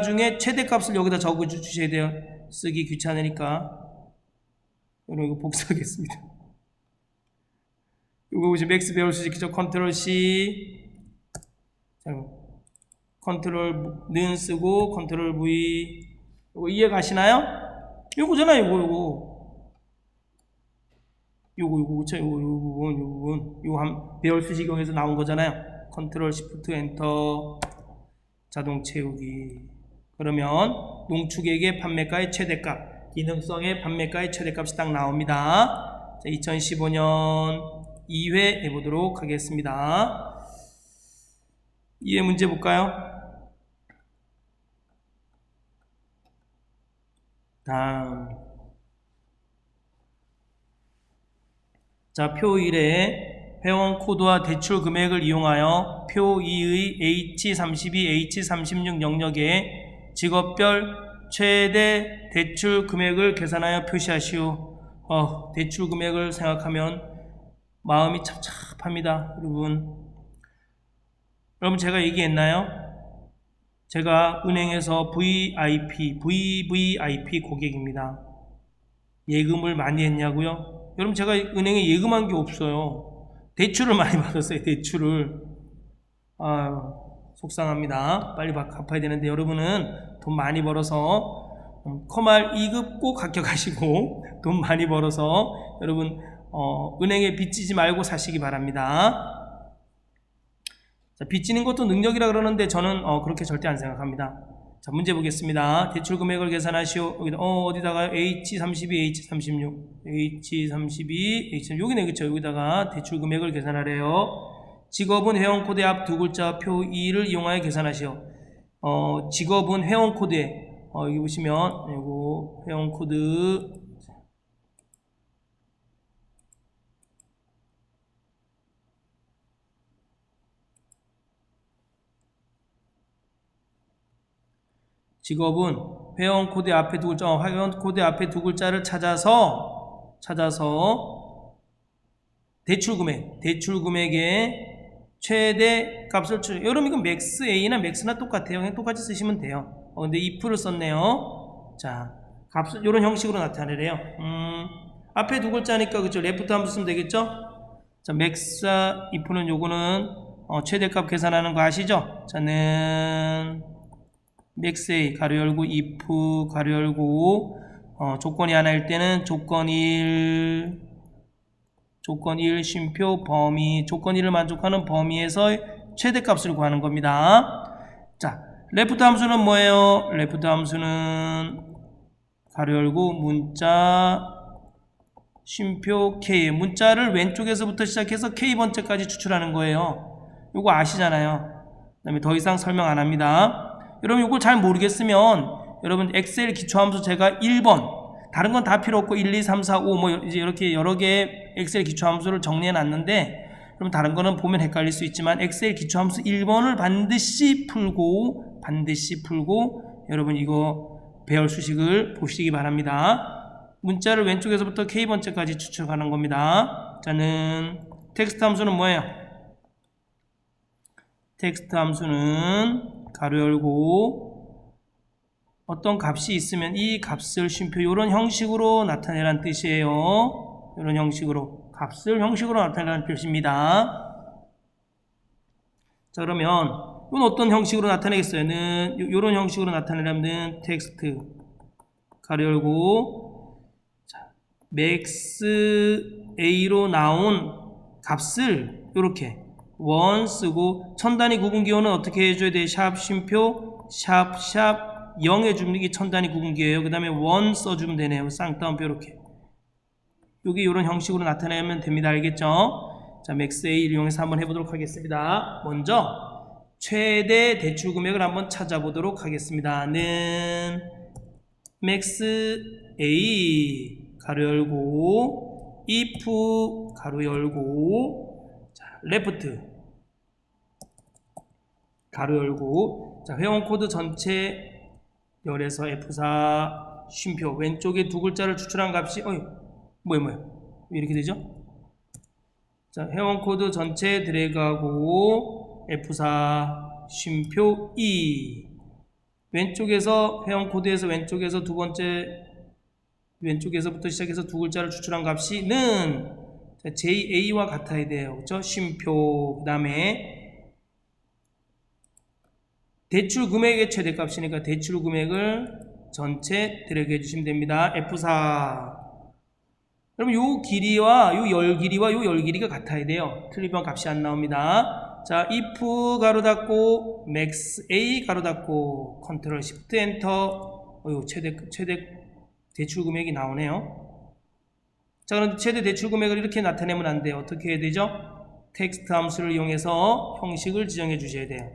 중에 최대값을 여기다 적어 주셔야 돼요. 쓰기 귀찮으니까. 여러분 이거 복사하겠습니다. 이거 보시면 맥스 배열 수식이죠. 컨트롤 C. 자, 컨트롤 는 쓰고 컨트롤 V. 이거 이해 가시나요? 요거잖아요. 요거 그쵸? 요 부분 한 배열 수식용에서 나온 거잖아요. 컨트롤 시프트 엔터. 자동 채우기. 그러면 농축액의 판매가의 최대값, 기능성의 판매가의 최대값이 딱 나옵니다. 자, 2015년 2회 해보도록 하겠습니다. 2회 문제 볼까요? 다음. 자, 표 1에 회원 코드와 대출 금액을 이용하여 표 2의 H32, H36 영역에 직업별 최대 대출 금액을 계산하여 표시하시오. 대출 금액을 생각하면 마음이 찹찹합니다. 여러분 제가 얘기했나요? 제가 은행에서 VVIP 고객입니다. 예금을 많이 했냐고요? 여러분 제가 은행에 예금한 게 없어요. 대출을 많이 받았어요. 대출을. 속상합니다. 빨리 갚아야 되는데 여러분은 돈 많이 벌어서 커말 2급 꼭 합격하시고 돈 많이 벌어서 여러분 은행에 빚지지 말고 사시기 바랍니다. 자, 빚지는 것도 능력이라 그러는데 저는 그렇게 절대 안 생각합니다. 자, 문제 보겠습니다. 대출 금액을 계산하시오. 어디다가요? H32, H36, H32, H36 여기네, 그쵸? 여기다가 대출 금액을 계산하래요. 직업은 회원코드의 앞 두 글자 표 2를 이용하여 계산하시오. 직업은 회원코드에 여기 보시면 이거 회원코드 직업은 회원코드 앞에 두 글자, 회원코드 앞에 두 글자를 찾아서 대출 금액의 최대 값을 여러분 이건 맥스 A나 맥스나 똑같아요. 그냥 똑같이 쓰시면 돼요. 근데 if를 썼네요. 자, 값을 이런 형식으로 나타내래요. 앞에 두 글자니까 그죠? 레프트 함수 쓰면 되겠죠? 자, 맥스 if는 요거는 최대값 계산하는 거 아시죠? 자는 맥스 A 가로 열고 if 가로 열고 조건이 하나일 때는 조건 1 쉼표 범위 조건 1을 만족하는 범위에서 최대값을 구하는 겁니다. 자, 레프트 함수는 뭐예요? 레프트 함수는 가로 열고 문자 쉼표 K 문자를 왼쪽에서부터 시작해서 K번째까지 추출하는 거예요. 이거 아시잖아요. 그 다음에 더 이상 설명 안 합니다. 여러분 이걸 잘 모르겠으면 여러분 엑셀 기초함수 제가 1번 다른 건 다 필요 없고 1, 2, 3, 4, 5 뭐 이제 이렇게 여러 개의 엑셀 기초함수를 정리해 놨는데 그럼 다른 거는 보면 헷갈릴 수 있지만 엑셀 기초함수 1번을 반드시 풀고 여러분 이거 배열 수식을 보시기 바랍니다. 문자를 왼쪽에서부터 K번째까지 추측하는 겁니다. 자는 텍스트 함수는 뭐예요? 텍스트 함수는 가로 열고 어떤 값이 있으면 이 값을 쉼표 이런 형식으로 나타내라는 뜻이에요. 이런 형식으로 값을 형식으로 나타내라는 뜻입니다. 자, 그러면 이건 어떤 형식으로 나타내겠어요? 이런 형식으로 나타내려면 텍스트 가로 열고 맥스 A로 나온 값을 이렇게 원 쓰고 천단위 구분기호는 어떻게 해줘야 돼? 샵 쉼표 샵 0 해주면 이게 천단위 구분기호예요. 그 다음에 원 써주면 되네요. 쌍따옴표 이렇게 여기 이런 형식으로 나타내면 됩니다. 알겠죠? 자, 맥스 A를 이용해서 한번 해보도록 하겠습니다. 먼저 최대 대출 금액을 한번 찾아보도록 하겠습니다. 는 맥스 A 가로 열고 if 가로 열고 레프트 가로 열고 자, 회원 코드 전체 열에서 F4 쉼표 왼쪽에 두 글자를 추출한 값이 뭐예요? 왜 이렇게 되죠? 자, 회원 코드 전체 드래그하고 F4 쉼표 E 왼쪽에서 회원 코드에서 왼쪽에서 두 번째 왼쪽에서부터 시작해서 두 글자를 추출한 값이 는 JA와 같아야 돼요. 그렇죠? 쉼표 그 다음에 대출 금액의 최대값이니까 대출 금액을 전체 드래그 해주시면 됩니다. F4 그럼 요 길이와 요 열 길이와 요 열 길이가 같아야 돼요. 틀리면 값이 안 나옵니다. 자, if 가로 닫고 max A 가로 닫고 컨트롤 시프트 엔터 최대 대출 금액이 나오네요. 자, 그런데 최대 대출 금액을 이렇게 나타내면 안 돼요. 어떻게 해야 되죠? 텍스트 함수를 이용해서 형식을 지정해 주셔야 돼요.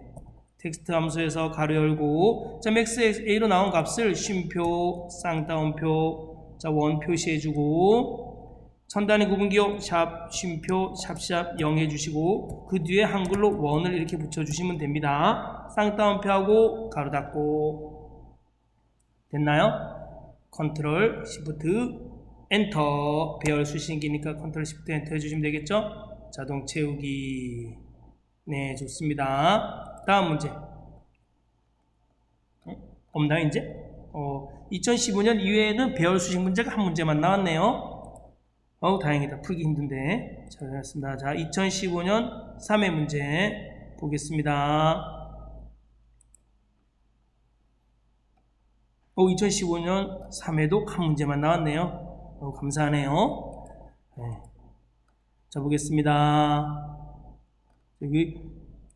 텍스트 함수에서 가로 열고 자, 맥스 A로 나온 값을 쉼표 쌍따옴표 자, 원 표시해 주고 천단위 구분기호 샵 쉼표 샵샵 0 해주시고 그 뒤에 한글로 원을 이렇게 붙여주시면 됩니다. 쌍따옴표하고 가로 닫고 됐나요? 컨트롤 시프트 엔터 배열 수식이니까 컨트롤 시프트 엔터 해주시면 되겠죠? 자동 채우기 네, 좋습니다. 다음 문제 없나요 이제? 2015년 이외에는 배열 수식 문제가 한 문제만 나왔네요. 다행이다. 풀기 힘든데. 자, 그렇습니다. 자, 2015년 3회 문제 보겠습니다. 2015년 3회도 한 문제만 나왔네요. 감사하네요. 네. 자, 보겠습니다. 여기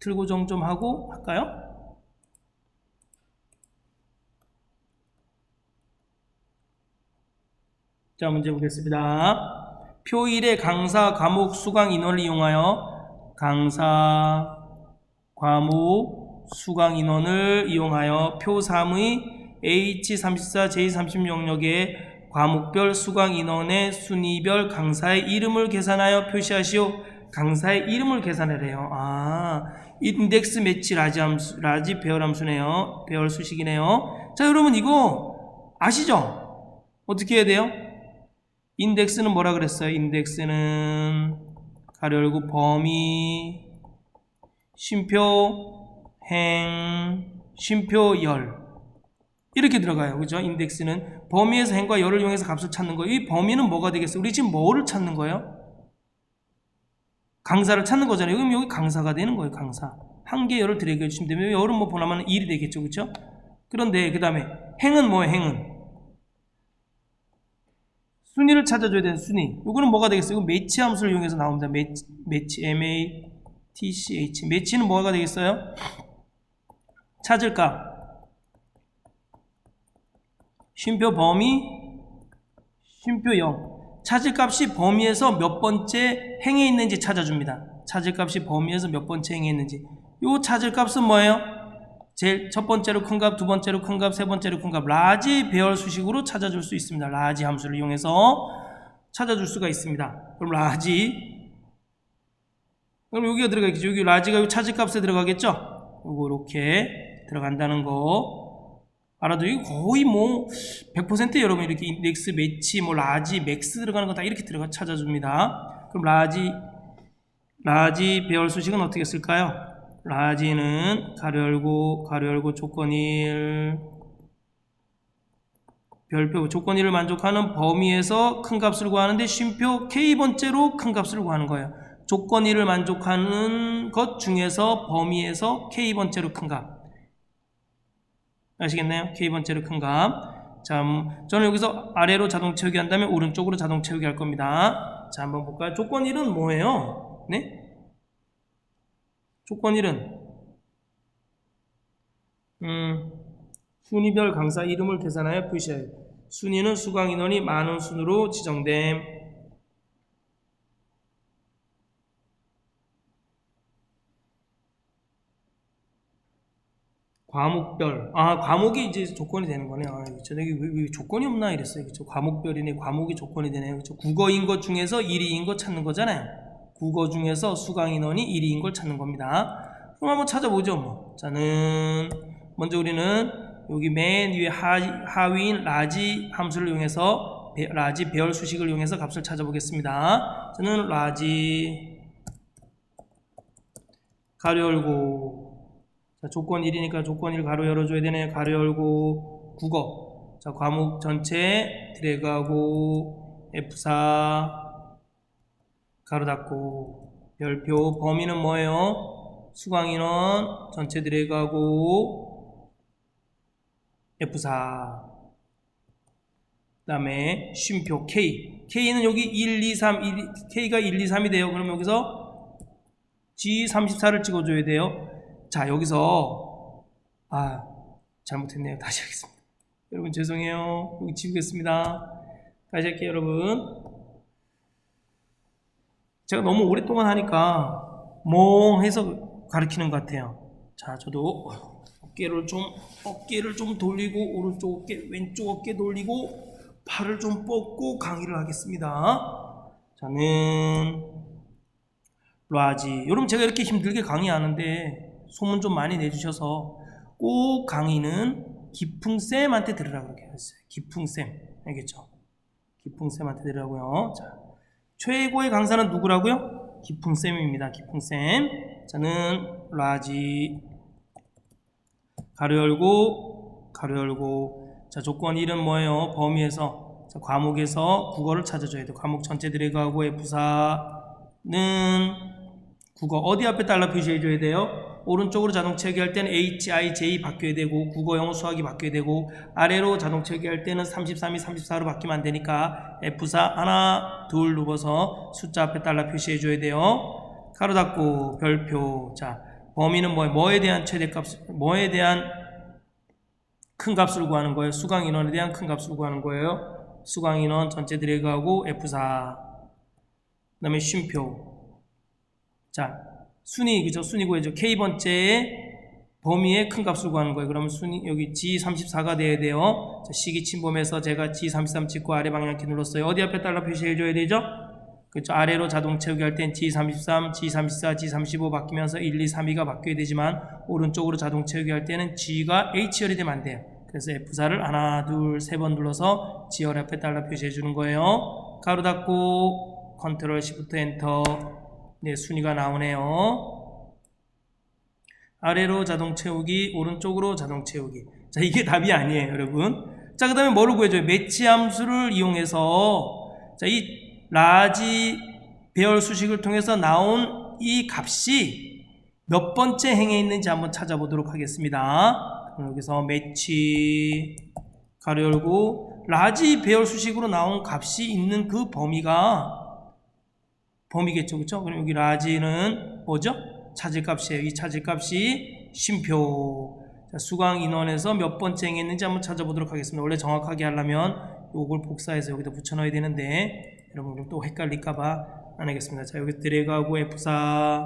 틀고 정점하고 할까요? 자, 문제 보겠습니다. 표 1의 강사, 과목, 수강 인원을 이용하여 강사, 과목, 수강 인원을 이용하여 표 3의 H34, J30 영역의 과목별 수강 인원의 순위별 강사의 이름을 계산하여 표시하시오. 강사의 이름을 계산하래요. 인덱스 매치 라지 배열 함수네요. 배열 수식이네요. 자, 여러분 이거 아시죠? 어떻게 해야 돼요? 인덱스는 뭐라 그랬어요? 인덱스는 가로 열고 범위, 쉼표, 행, 쉼표, 열 이렇게 들어가요. 그죠? 인덱스는 범위에서 행과 열을 이용해서 값을 찾는 거예요. 이 범위는 뭐가 되겠어요? 우리 지금 뭐를 찾는 거예요? 강사를 찾는 거잖아요. 그럼 여기 강사가 되는 거예요. 강사. 한 개 열을 드래그 해주시면 되면 열은 뭐 보나마는 1이 되겠죠. 그렇죠? 그런데 그 다음에 행은 뭐예요? 행은 순위를 찾아줘야 되는 순위. 이거는 뭐가 되겠어요? 이거 매치 함수를 이용해서 나옵니다. 매치, M-A-T-C-H. 매치는 뭐가 되겠어요? 찾을 값. 쉼표 범위, 쉼표 0. 찾을 값이 범위에서 몇 번째 행에 있는지 찾아줍니다. 찾을 값이 범위에서 몇 번째 행에 있는지. 요 찾을 값은 뭐예요? 제일 첫 번째로 큰 값, 두 번째로 큰 값, 세 번째로 큰 값, 라지 배열 수식으로 찾아줄 수 있습니다. 라지 함수를 이용해서 찾아줄 수가 있습니다. 그럼 라지, 그럼 여기가 들어가겠죠. 여기 라지가 찾을 값에 들어가겠죠. 요거 이렇게 들어간다는 거 알아도 이거 거의 뭐 100% 여러분 이렇게 인덱스 매치, 뭐 라지, 맥스 들어가는 거 다 이렇게 들어가 찾아줍니다. 그럼 라지 배열 수식은 어떻게 쓸까요? 라지는 가로 열고 조건 1 별표 조건 1을 만족하는 범위에서 큰 값을 구하는데 쉼표 K번째로 큰 값을 구하는 거예요. 조건 1을 만족하는 것 중에서 범위에서 K번째로 큰 값. 아시겠나요? K번째로 큰 값. 자, 저는 여기서 아래로 자동 채우기 한 다음에 오른쪽으로 자동 채우기 할 겁니다. 자, 한번 볼까요? 조건 1은 뭐예요? 네? 조건 1은 순위별 강사 이름을 계산하여 표시해요. 순위는 수강 인원이 많은 순으로 지정됨. 과목별. 과목이 이제 조건이 되는 거네요. 그렇죠. 여기 왜 조건이 없나 이랬어요. 그렇죠. 과목별이네. 과목이 조건이 되네요. 그렇죠. 국어인 것 중에서 1위인 것 찾는 거잖아요. 국어 중에서 수강 인원이 1위인 걸 찾는 겁니다. 그럼 한번 찾아보죠. 뭐. 자는 먼저 우리는 여기 맨 위에 하위인 라지 함수를 이용해서 라지 배열 수식을 이용해서 값을 찾아보겠습니다. 저는 라지 가로 열고, 자, 조건 1이니까 조건 1 가로 열어줘야 되네요. 가로 열고 국어, 자, 과목 전체 드래그하고 F4 가로 닫고 별표 범위는 뭐예요? 수강인원 전체 드래그하고 F4 그 다음에 쉼표 K. K는 여기 1, 2, 3, K가 1, 2, 3이 돼요. 그럼 여기서 G34를 찍어줘야 돼요. 자, 여기서 잘못했네요. 다시 하겠습니다. 여러분 죄송해요. 여기 지우겠습니다. 다시 할게요. 여러분, 제가 너무 오랫동안 하니까 멍해서 가르치는 것 같아요. 자, 저도 어깨를 좀 돌리고 오른쪽 어깨, 왼쪽 어깨 돌리고 팔을 좀 뻗고 강의를 하겠습니다. 자는 라지. 여러분 제가 이렇게 힘들게 강의하는데 소문 좀 많이 내주셔서 꼭 강의는 기풍쌤한테 들으라고 그렇게 했어요. 기풍쌤. 알겠죠? 기풍쌤한테 들으라고요. 자, 최고의 강사는 누구라고요? 기풍쌤입니다. 기풍쌤. 저는 라지 가로 열고 가로 열고. 자, 조건 1은 뭐예요? 범위에서, 자, 과목에서 국어를 찾아줘야 돼. 과목 전체 들어가고 F사는 국어 어디 앞에 달러 표시해줘야 돼요? 오른쪽으로 자동차 얘기할 때는 H, I, J 바뀌어야 되고 국어, 영어, 수학이 바뀌어야 되고 아래로 자동차 얘기할 때는 33이 34로 바뀌면 안 되니까 F사 하나, 둘 누르서 숫자 앞에 달러 표시해줘야 돼요. 가로 닫고 별표. 자, 범위는 뭐예요? 뭐에 대한 최대값, 뭐에 대한 큰 값을 구하는 거예요? 수강 인원에 대한 큰 값을 구하는 거예요. 수강 인원 전체 들어가고 F4. 그 다음에 쉼표. 자, 순위, 그죠? 순위 구해줘. K번째에 범위의 큰 값을 구하는 거예요. 그러면 순위, 여기 G34가 돼야 돼요. 자, 시기 침범해서 제가 G33 찍고 아래 방향키 눌렀어요. 어디 앞에 달러 표시해줘야 되죠? 그렇죠. 아래로 자동 채우기 할 땐 G33, G34, G35 바뀌면서 1, 2, 3, 2가 바뀌어야 되지만 오른쪽으로 자동 채우기 할 때는 G가 H열이 되면 안 돼요. 그래서 F4를 하나, 둘, 세 번 눌러서 G열 앞에 달러 표시해 주는 거예요. 가로 닫고 컨트롤 시프트 엔터. 네, 순위가 나오네요. 아래로 자동 채우기, 오른쪽으로 자동 채우기. 자, 이게 답이 아니에요, 여러분. 자, 그 다음에 뭐를 구해줘요? 매치 함수를 이용해서, 자, 이 라지 배열 수식을 통해서 나온 이 값이 몇 번째 행에 있는지 한번 찾아보도록 하겠습니다. 여기서 매치 가로 열고 라지 배열 수식으로 나온 값이 있는 그 범위가 범위겠죠, 그렇죠? 그럼 여기 라지는 뭐죠? 찾을 값이에요. 이 찾을 값이 쉼표. 자, 수강 인원에서 몇 번째 행에 있는지 한번 찾아보도록 하겠습니다. 원래 정확하게 하려면 요걸 복사해서 여기다 붙여 넣어야 되는데 여러분 또 헷갈릴까봐 안 하겠습니다. 자, 여기 드래그하고 F4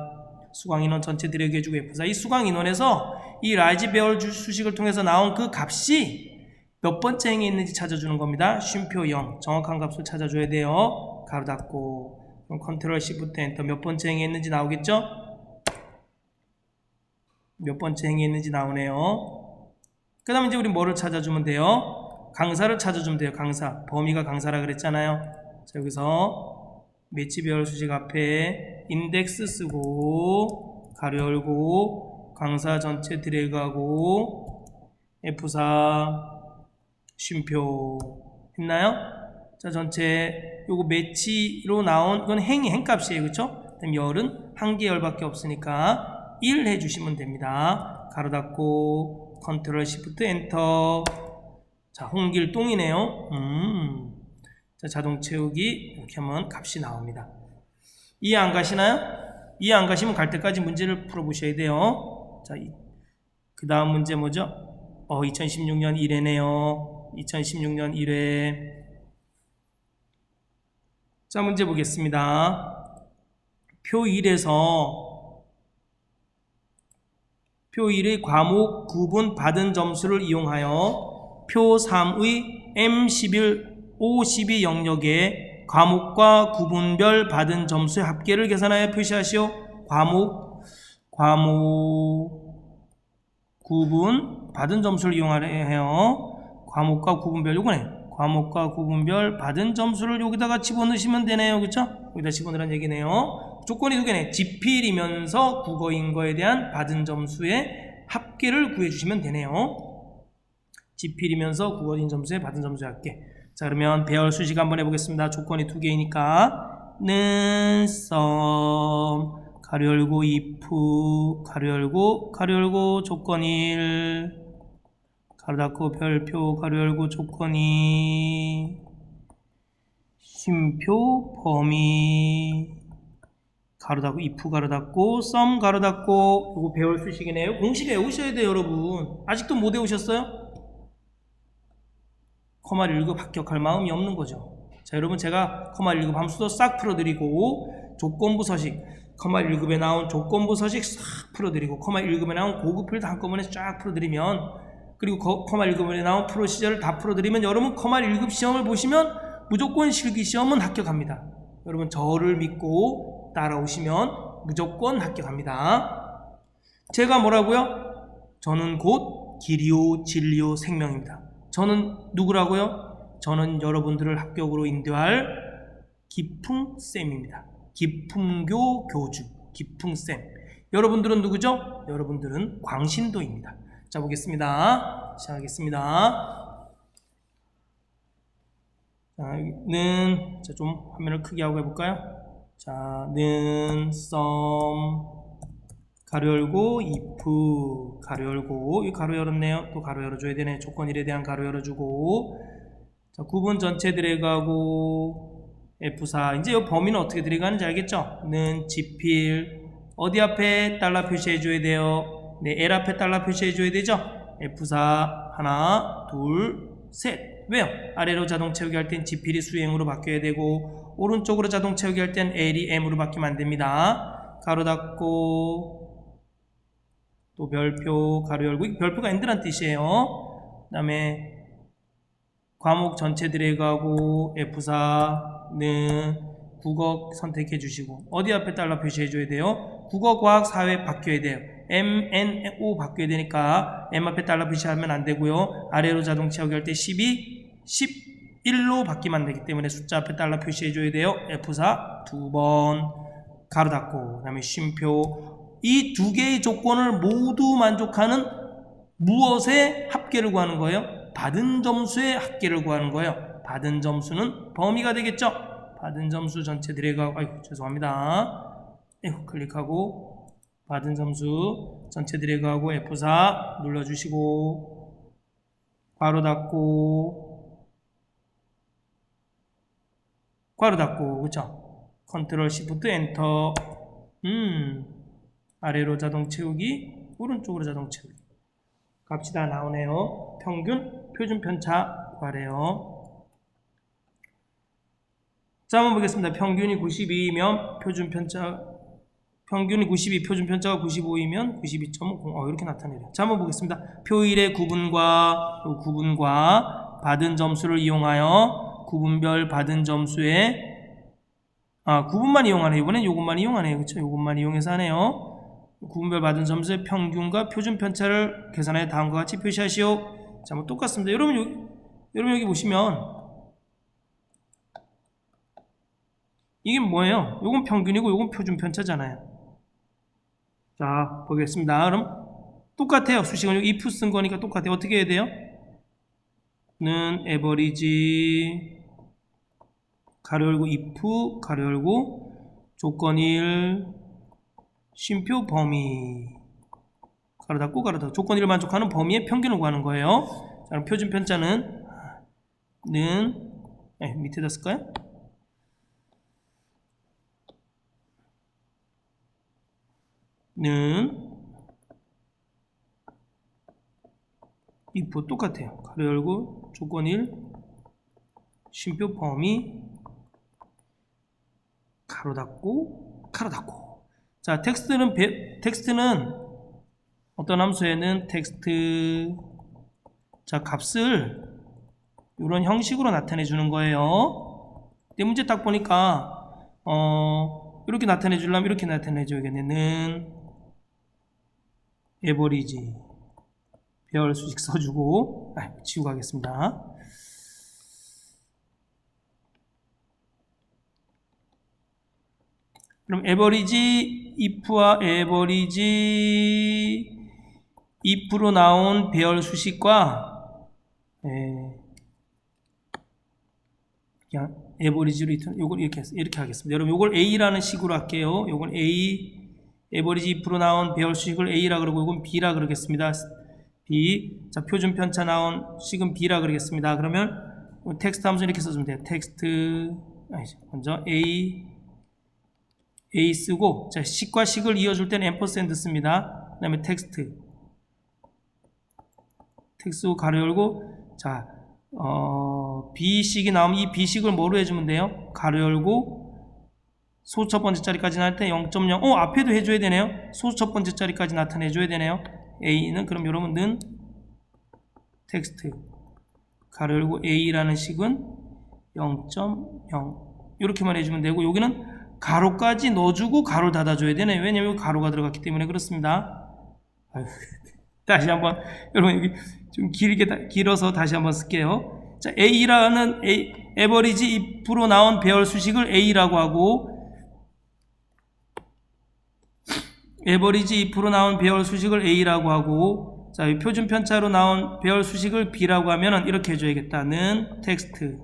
수강 인원 전체 드래그 해주고 F4. 이 수강 인원에서 이 라지 배열 수식을 통해서 나온 그 값이 몇 번째 행에 있는지 찾아주는 겁니다. 쉼표 0. 정확한 값을 찾아줘야 돼요. 가로 닫고 그럼 컨트롤 시프트 엔터. 몇 번째 행에 있는지 나오겠죠? 몇 번째 행에 있는지 나오네요. 그 다음에 이제 우리 뭐를 찾아주면 돼요? 강사를 찾아주면 돼요. 강사. 범위가 강사라 그랬잖아요. 자, 여기서 매치 배열 수식 앞에 인덱스 쓰고 가로 열고 강사 전체 드래그하고 F4 쉼표 했나요? 자, 전체 요거 매치로 나온 이건 행값이에요, 그렇죠? 그다음 열은 한 개 열밖에 없으니까 1 해주시면 됩니다. 가로 닫고 컨트롤 시프트 엔터. 자, 홍길동이네요. 자, 자동 채우기 이렇게 하면 값이 나옵니다. 이해 안 가시나요? 이해 안 가시면 갈 때까지 문제를 풀어보셔야 돼요. 자, 그 다음 문제 뭐죠? 2016년 1회네요. 2016년 1회. 자, 문제 보겠습니다. 표 1에서 표 1의 과목 구분 받은 점수를 이용하여 표 3의 M11 52 영역의 과목과 구분별 받은 점수의 합계를 계산하여 표시하시오. 과목 구분 받은 점수를 이용하려 해요. 과목과 구분별 요거네. 과목과 구분별 받은 점수를 여기다가 집어넣으시면 되네요. 그쵸? 여기다 집어넣으라는 얘기네요. 조건이 두 개네. 지필이면서 국어인 거에 대한 받은 점수의 합계를 구해주시면 되네요. 지필이면서 국어인 점수의 받은 점수의 합계. 자, 그러면 배열 수식 한번 해보겠습니다. 조건이 두 개이니까 는 some 가로 열고 if 가로 열고 조건 1 가로 닫고 별표 가로 열고 조건 2 쉼표 범위 가로 닫고 if 가로 닫고 some 가로 닫고. 이거 배열 수식이네요. 공식 외우셔야 돼요, 여러분. 아직도 못 외우셨어요? 커마 1급 합격할 마음이 없는 거죠. 자, 여러분 제가 커마 1급 함수도 싹 풀어드리고 조건부 서식 커마 1급에 나온 조건부 서식 싹 풀어드리고 커마 1급에 나온 고급 필드 한꺼번에 쫙 풀어드리면 그리고 커마 1급에 나온 프로시저를 다 풀어드리면 여러분 커마 1급 시험을 보시면 무조건 실기 시험은 합격합니다. 여러분 저를 믿고 따라오시면 무조건 합격합니다. 제가 뭐라고요? 저는 곧 길이요 진리요 생명입니다. 저는 누구라고요? 저는 여러분들을 합격으로 인도할 기풍쌤입니다. 기풍교 교주 기풍쌤. 여러분들은 누구죠? 여러분들은 광신도입니다. 자, 보겠습니다. 시작하겠습니다. 자, 는, 자, 좀 화면을 크게 하고 해볼까요? 자, 는, sum, 가로 열고, if, 가로 열고, 이 가로 열었네요. 또 가로 열어줘야 되네. 조건 1에 대한 가로 열어주고, 자, 구분 전체 들어가고, F4. 이제 이 범위는 어떻게 들어가는지 알겠죠? 는, 지필, 어디 앞에 달러 표시해줘야 돼요? 네, L 앞에 달러 표시해줘야 되죠? F4, 하나, 둘, 셋. 왜요? 아래로 자동 채우기 할 땐 지필이 수행으로 바뀌어야 되고 오른쪽으로 자동 채우기 할 땐 L이 M으로 바뀌면 안 됩니다. 가로 닫고 또 별표 가로 열고 이 별표가 엔드란 뜻이에요. 그 다음에 과목 전체 들어가고 F4는 국어 선택해 주시고 어디 앞에 달러 표시해 줘야 돼요? 국어, 과학, 사회 바뀌어야 돼요. M, N, O 바뀌어야 되니까 M 앞에 달러 표시하면 안 되고요. 아래로 자동 채우기 할 때 12, 11로 바뀌면 안 되기 때문에 숫자 앞에 달러 표시해 줘야 돼요. F4 두 번 가로 닫고 그 다음에 쉼표. 이 두 개의 조건을 모두 만족하는 무엇의 합계를 구하는 거예요? 받은 점수의 합계를 구하는 거예요. 받은 점수는 범위가 되겠죠? 받은 점수 전체 들어가고 아이고 죄송합니다. 클릭하고 받은 점수 전체 들어가고 F4 눌러주시고 괄호 닫고 괄호 닫고 그쵸? 컨트롤 시프트 엔터. 아래로 자동 채우기 오른쪽으로 자동 채우기 값이 다 나오네요. 평균 표준 편차 구하래요. 자, 한번 보겠습니다. 평균이 92이면 표준 편차 평균이 92, 표준 편차가 95이면 92.5 이렇게 나타내요. 자, 한번 보겠습니다. 표일의 구분과 받은 점수를 이용하여 구분별 받은 점수의 구분만 이용하네요. 이번엔 요것만 이용하네요. 그렇죠? 요것만 이용해서 하네요. 구분별 받은 점수의 평균과 표준 편차를 계산하여 다음과 같이 표시하시오. 자, 뭐 똑같습니다. 여러분 여기 보시면 이게 뭐예요? 요건 평균이고 요건 표준 편차잖아요. 자, 보겠습니다. 그럼 똑같아요. 수식은 여기 if 쓴 거니까 똑같아요. 어떻게 해야 돼요? 는 average 가로 열고 if 가로 열고 조건 1 쉼표 범위 가로 닫고 가로 닫고 조건 1을 만족하는 범위의 평균을 구하는 거예요. 자, 그럼 표준 편차는 밑에다 쓸까요? 는 if 똑같아요. 가로 열고 조건 1 쉼표 범위 가로 닫고 가로 닫고. 자, 텍스트는 어떤 함수에는 텍스트 자 값을 이런 형식으로 나타내 주는 거예요. 근데 문제 딱 보니까 이렇게 나타내 주려면 이렇게 나타내 줘야겠네. 는 에버리지 배열 수식 써주고 지우고 하겠습니다. 그럼 에버리지 if와 에버리지 if로 나온 배열 수식과 그냥 에버리지로 요걸 이렇게 하겠습니다. 여러분 요걸 A라는 식으로 할게요. 요건 A 에버리지 if로 나온 배열 수식을 A라 그러고 요건 B라 그러겠습니다. B. 자, 표준 편차 나온 식은 B라 그러겠습니다. 그러면 텍스트 함수 이렇게 써주면 돼요. 텍스트 먼저 A 쓰고 자, 식과 식을 이어줄 때는 앰퍼샌드 씁니다. 그 다음에 텍스트 가로 열고 자 B식이 나오면 이 B식을 뭐로 해주면 돼요? 가로 열고 소수 첫 번째 자리까지 나올 때 0.0 앞에도 해줘야 되네요. 소수 첫 번째 자리까지 나타내줘야 되네요. A는 그럼 여러분은 텍스트 가로 열고 A라는 식은 0.0 이렇게만 해주면 되고 여기는 가로까지 넣어주고 가로를 닫아줘야 되네요. 왜냐면 가로가 들어갔기 때문에 그렇습니다. 다시 한번 여러분 여기 좀 길어서 다시 한번 쓸게요. 자, A라는 에버리지 if로 나온 배열 수식을 A라고 하고 에버리지 if로 나온 배열 수식을 A라고 하고 자, 이 표준 편차로 나온 배열 수식을 B라고 하면은 이렇게 해줘야겠다. 는 텍스트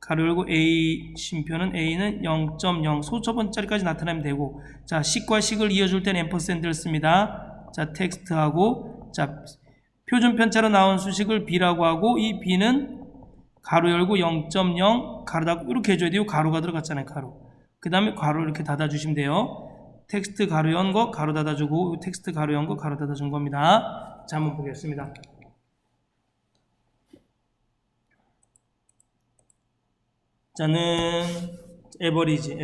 가로 열고 A 쉼표는 A는 0.0 소처번짜리까지 나타나면 되고, 자, 식과 식을 이어줄 때는 앰퍼센드를 씁니다. 자, 텍스트하고, 자, 표준 편차로 나온 수식을 B라고 하고, 이 B는 가로 열고 0.0 가로 닫고 이렇게 해줘야 돼요. 가로가 들어갔잖아요. 가로. 그 다음에 가로 이렇게 닫아주시면 돼요. 텍스트 가로 연 거 가로 닫아주고, 텍스트 가로 연 거 가로 닫아준 겁니다. 자, 한번 보겠습니다. 자는 에버리지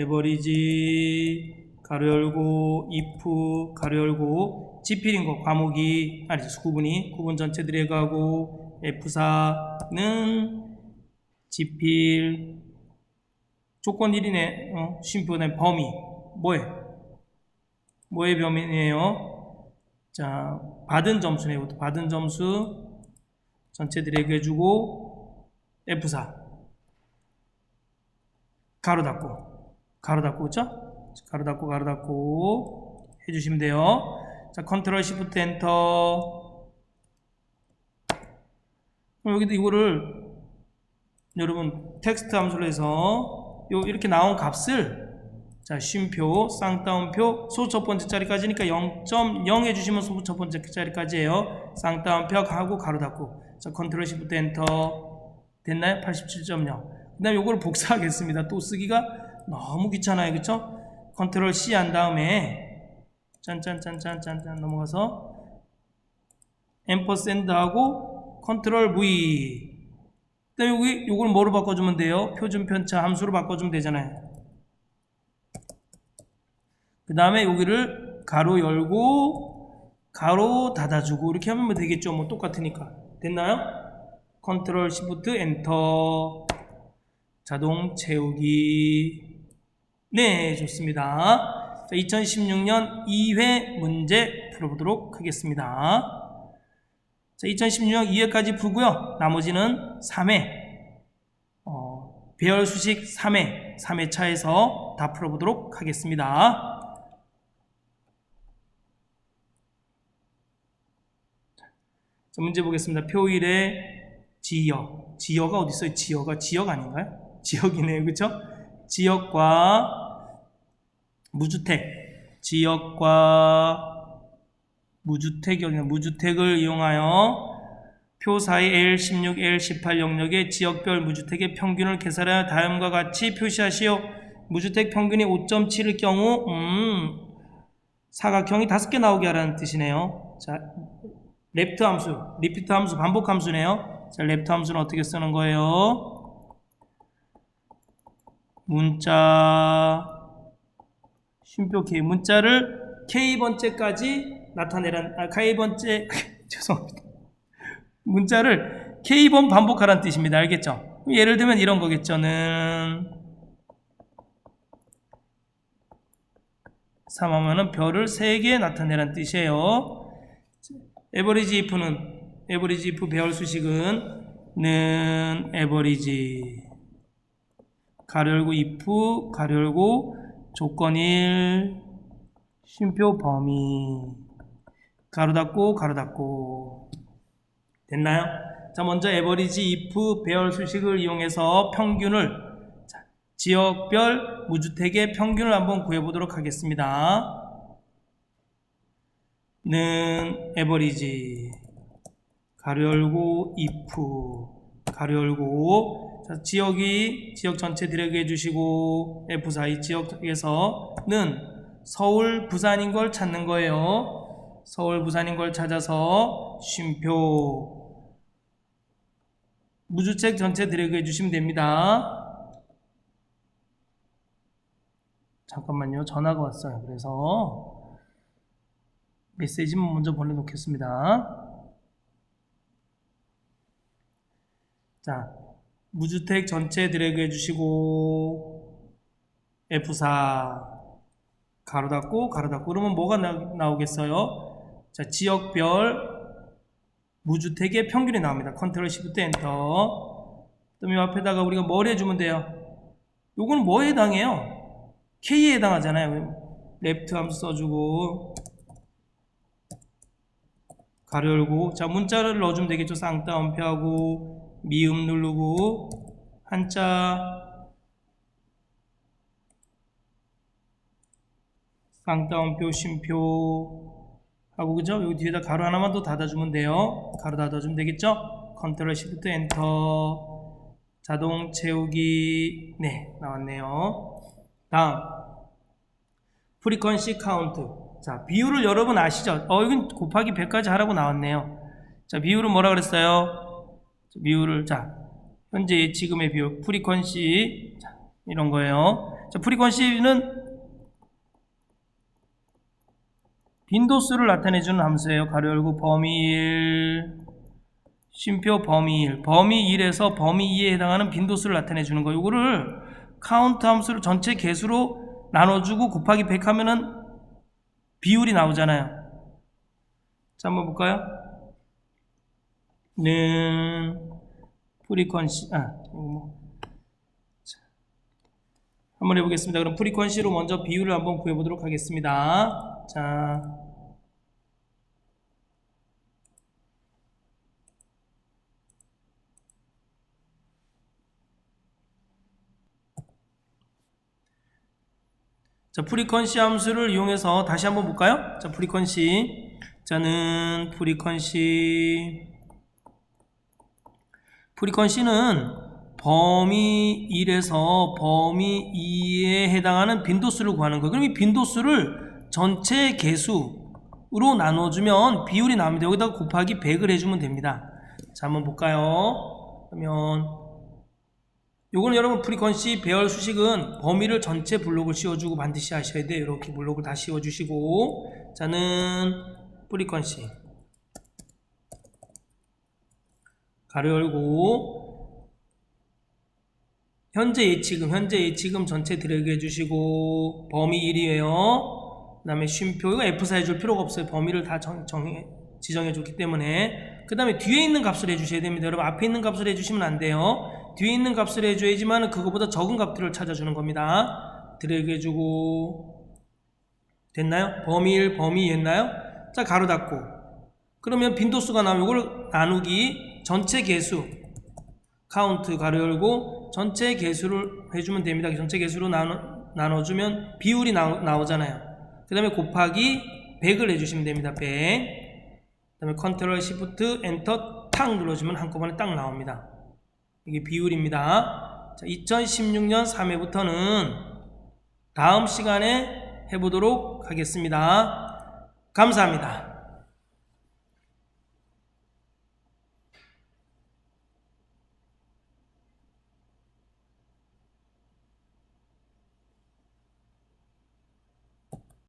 가로 열고 if 가로 열고 지필인 거 과목이 아니죠. 구분 전체 들어가고 F4는 지필 조건 1이네. 쉼표는 범위 뭐의 범위네요. 자, 받은 점수네요. 받은 점수 전체 드래그 해주고 F4 가로 닫고 그쵸? 가로 닫고 해주시면 돼요. 자, 컨트롤 시프트 엔터. 여기도 이거를 여러분 텍스트 함수로 해서 이렇게 나온 값을, 자, 쉼표, 쌍따옴표, 소 첫 번째 자리까지니까 0.0 해주시면 소 첫 번째 자리까지예요. 쌍따옴표 하고 가로 닫고. 자, 컨트롤 시프트 엔터. 됐나요? 87.0. 그 다음에 요거를 복사하겠습니다. 또 쓰기가 너무 귀찮아요. 그쵸? 컨트롤 C 한 다음에 짠 넘어가서 앰퍼샌드 하고 컨트롤 V. 그 다음에 여기 요걸 뭐로 바꿔주면 돼요? 표준 편차 함수로 바꿔주면 되잖아요. 그 다음에 여기를 가로 열고 가로 닫아주고 이렇게 하면 되겠죠. 뭐 똑같으니까. 됐나요? 컨트롤 시프트 엔터. 자동 채우기. 네, 좋습니다. 자, 2016년 2회 문제 풀어보도록 하겠습니다. 자, 2016년 2회까지 풀고요. 나머지는 3회 배열 수식 3회 차에서 다 풀어보도록 하겠습니다. 자, 문제 보겠습니다. 표 1의 지역가 어디 있어요? 지역 아닌가요? 지역이네요. 그쵸? 지역과 무주택을 이용하여 표 사이 L16, L18 영역의 지역별 무주택의 평균을 계산하여 다음과 같이 표시하시오. 무주택 평균이 5.7일 경우 사각형이 5개 나오게 하라는 뜻이네요. 자, 리피트 함수, 반복 함수네요. 자, 리피트 함수는 어떻게 쓰는 거예요? 문자 쉼표 K, 문자를 K번째까지 나타내란, K번째 죄송합니다. 문자를 K번 반복하라는 뜻입니다. 알겠죠? 예를 들면 이런 거겠죠.는 3 하면은 별을 3개 나타내라는 뜻이에요. 에버리지 if 배열 수식은 는 에버리지 가로 열고 if 가로 열고 조건 1 쉼표 범위 가로 닫고 됐나요? 자, 먼저 에버리지 if 배열 수식을 이용해서 평균을, 지역별 무주택의 평균을 한번 구해보도록 하겠습니다. 는 에버리지 가로 열고 if 가로 열고, 자, 지역 전체 드래그 해주시고 F4 이 지역에서는 서울 부산인 걸 찾는 거예요. 서울 부산인 걸 찾아서 쉼표 무주택 전체 드래그 해주시면 됩니다. 잠깐만요, 전화가 왔어요. 그래서 메시지만 먼저 보내놓겠습니다. 자, 무주택 전체 드래그 해주시고 F4 가로 닫고 그러면 뭐가 나오겠어요? 자, 지역별 무주택의 평균이 나옵니다. 컨트롤 시프트 엔터. 그다음에 앞에다가 우리가 뭘 해주면 돼요? 요거는 뭐에 해당해요? K에 해당하잖아요. 레프트 함수 써주고 가로 열고, 자 문자를 넣어주면 되겠죠. 쌍따옴표하고 미음 누르고 한자 쌍따옴표 쉼표 하고, 그죠? 여기 뒤에다 가로 하나만 더 닫아주면 돼요. 가로 닫아주면 되겠죠? 컨트롤 시프트 엔터, 자동 채우기. 네, 나왔네요. 다음 프리퀀시 카운트. 자, 비율을 여러분 아시죠? 이건 곱하기 100까지 하라고 나왔네요. 자, 비율은 뭐라 그랬어요? 비율을, 자, 현재 예치금의 비율, 프리퀀시, 자, 이런 거예요. 자, 프리퀀시는 빈도수를 나타내주는 함수예요. 가로 열고 범위 1, 쉼표 범위 1. 범위 1에서 범위 2에 해당하는 빈도수를 나타내주는 거. 이거를 카운트 함수를 전체 개수로 나눠주고 곱하기 100 하면은 비율이 나오잖아요. 자, 한번 볼까요? 는 프리퀀시, 한번 해보겠습니다. 그럼 프리퀀시로 먼저 비율을 한번 구해보도록 하겠습니다. 자, 프리퀀시 함수를 이용해서 다시 한번 볼까요? 자, 프리퀀시. 자는 프리퀀시는 범위 1에서 범위 2에 해당하는 빈도수를 구하는 거예요. 그럼 이 빈도수를 전체 개수로 나눠주면 비율이 나옵니다. 여기다가 곱하기 100을 해주면 됩니다. 자, 한번 볼까요? 그러면 요거는 여러분 프리퀀시 배열 수식은 범위를 전체 블록을 씌워주고 반드시 하셔야 돼요. 이렇게 블록을 다 씌워주시고, 자는 프리퀀시 가로 열고 현재 예치금 전체 드래그 해주시고 범위 1이에요. 그 다음에 쉼표, 이거 F4 해줄 필요가 없어요. 범위를 다 지정해 줬기 때문에. 그 다음에 뒤에 있는 값을 해주셔야 됩니다. 여러분 앞에 있는 값을 해주시면 안 돼요. 뒤에 있는 값을 해줘야지만 그거보다 적은 값들을 찾아주는 겁니다. 드래그 해주고, 됐나요? 범위 1, 범위 2 했나요? 자, 가로 닫고, 그러면 빈도수가 나오면 이걸 나누기 전체 개수, 카운트 가로 열고 전체 개수를 해주면 됩니다. 전체 개수로 나눠주면 비율이 나오잖아요. 그 다음에 곱하기 100을 해주시면 됩니다. 100. 그 다음에 컨트롤 시프트 엔터 탁 눌러주면 한꺼번에 딱 나옵니다. 이게 비율입니다. 자, 2016년 3회부터는 다음 시간에 해보도록 하겠습니다. 감사합니다.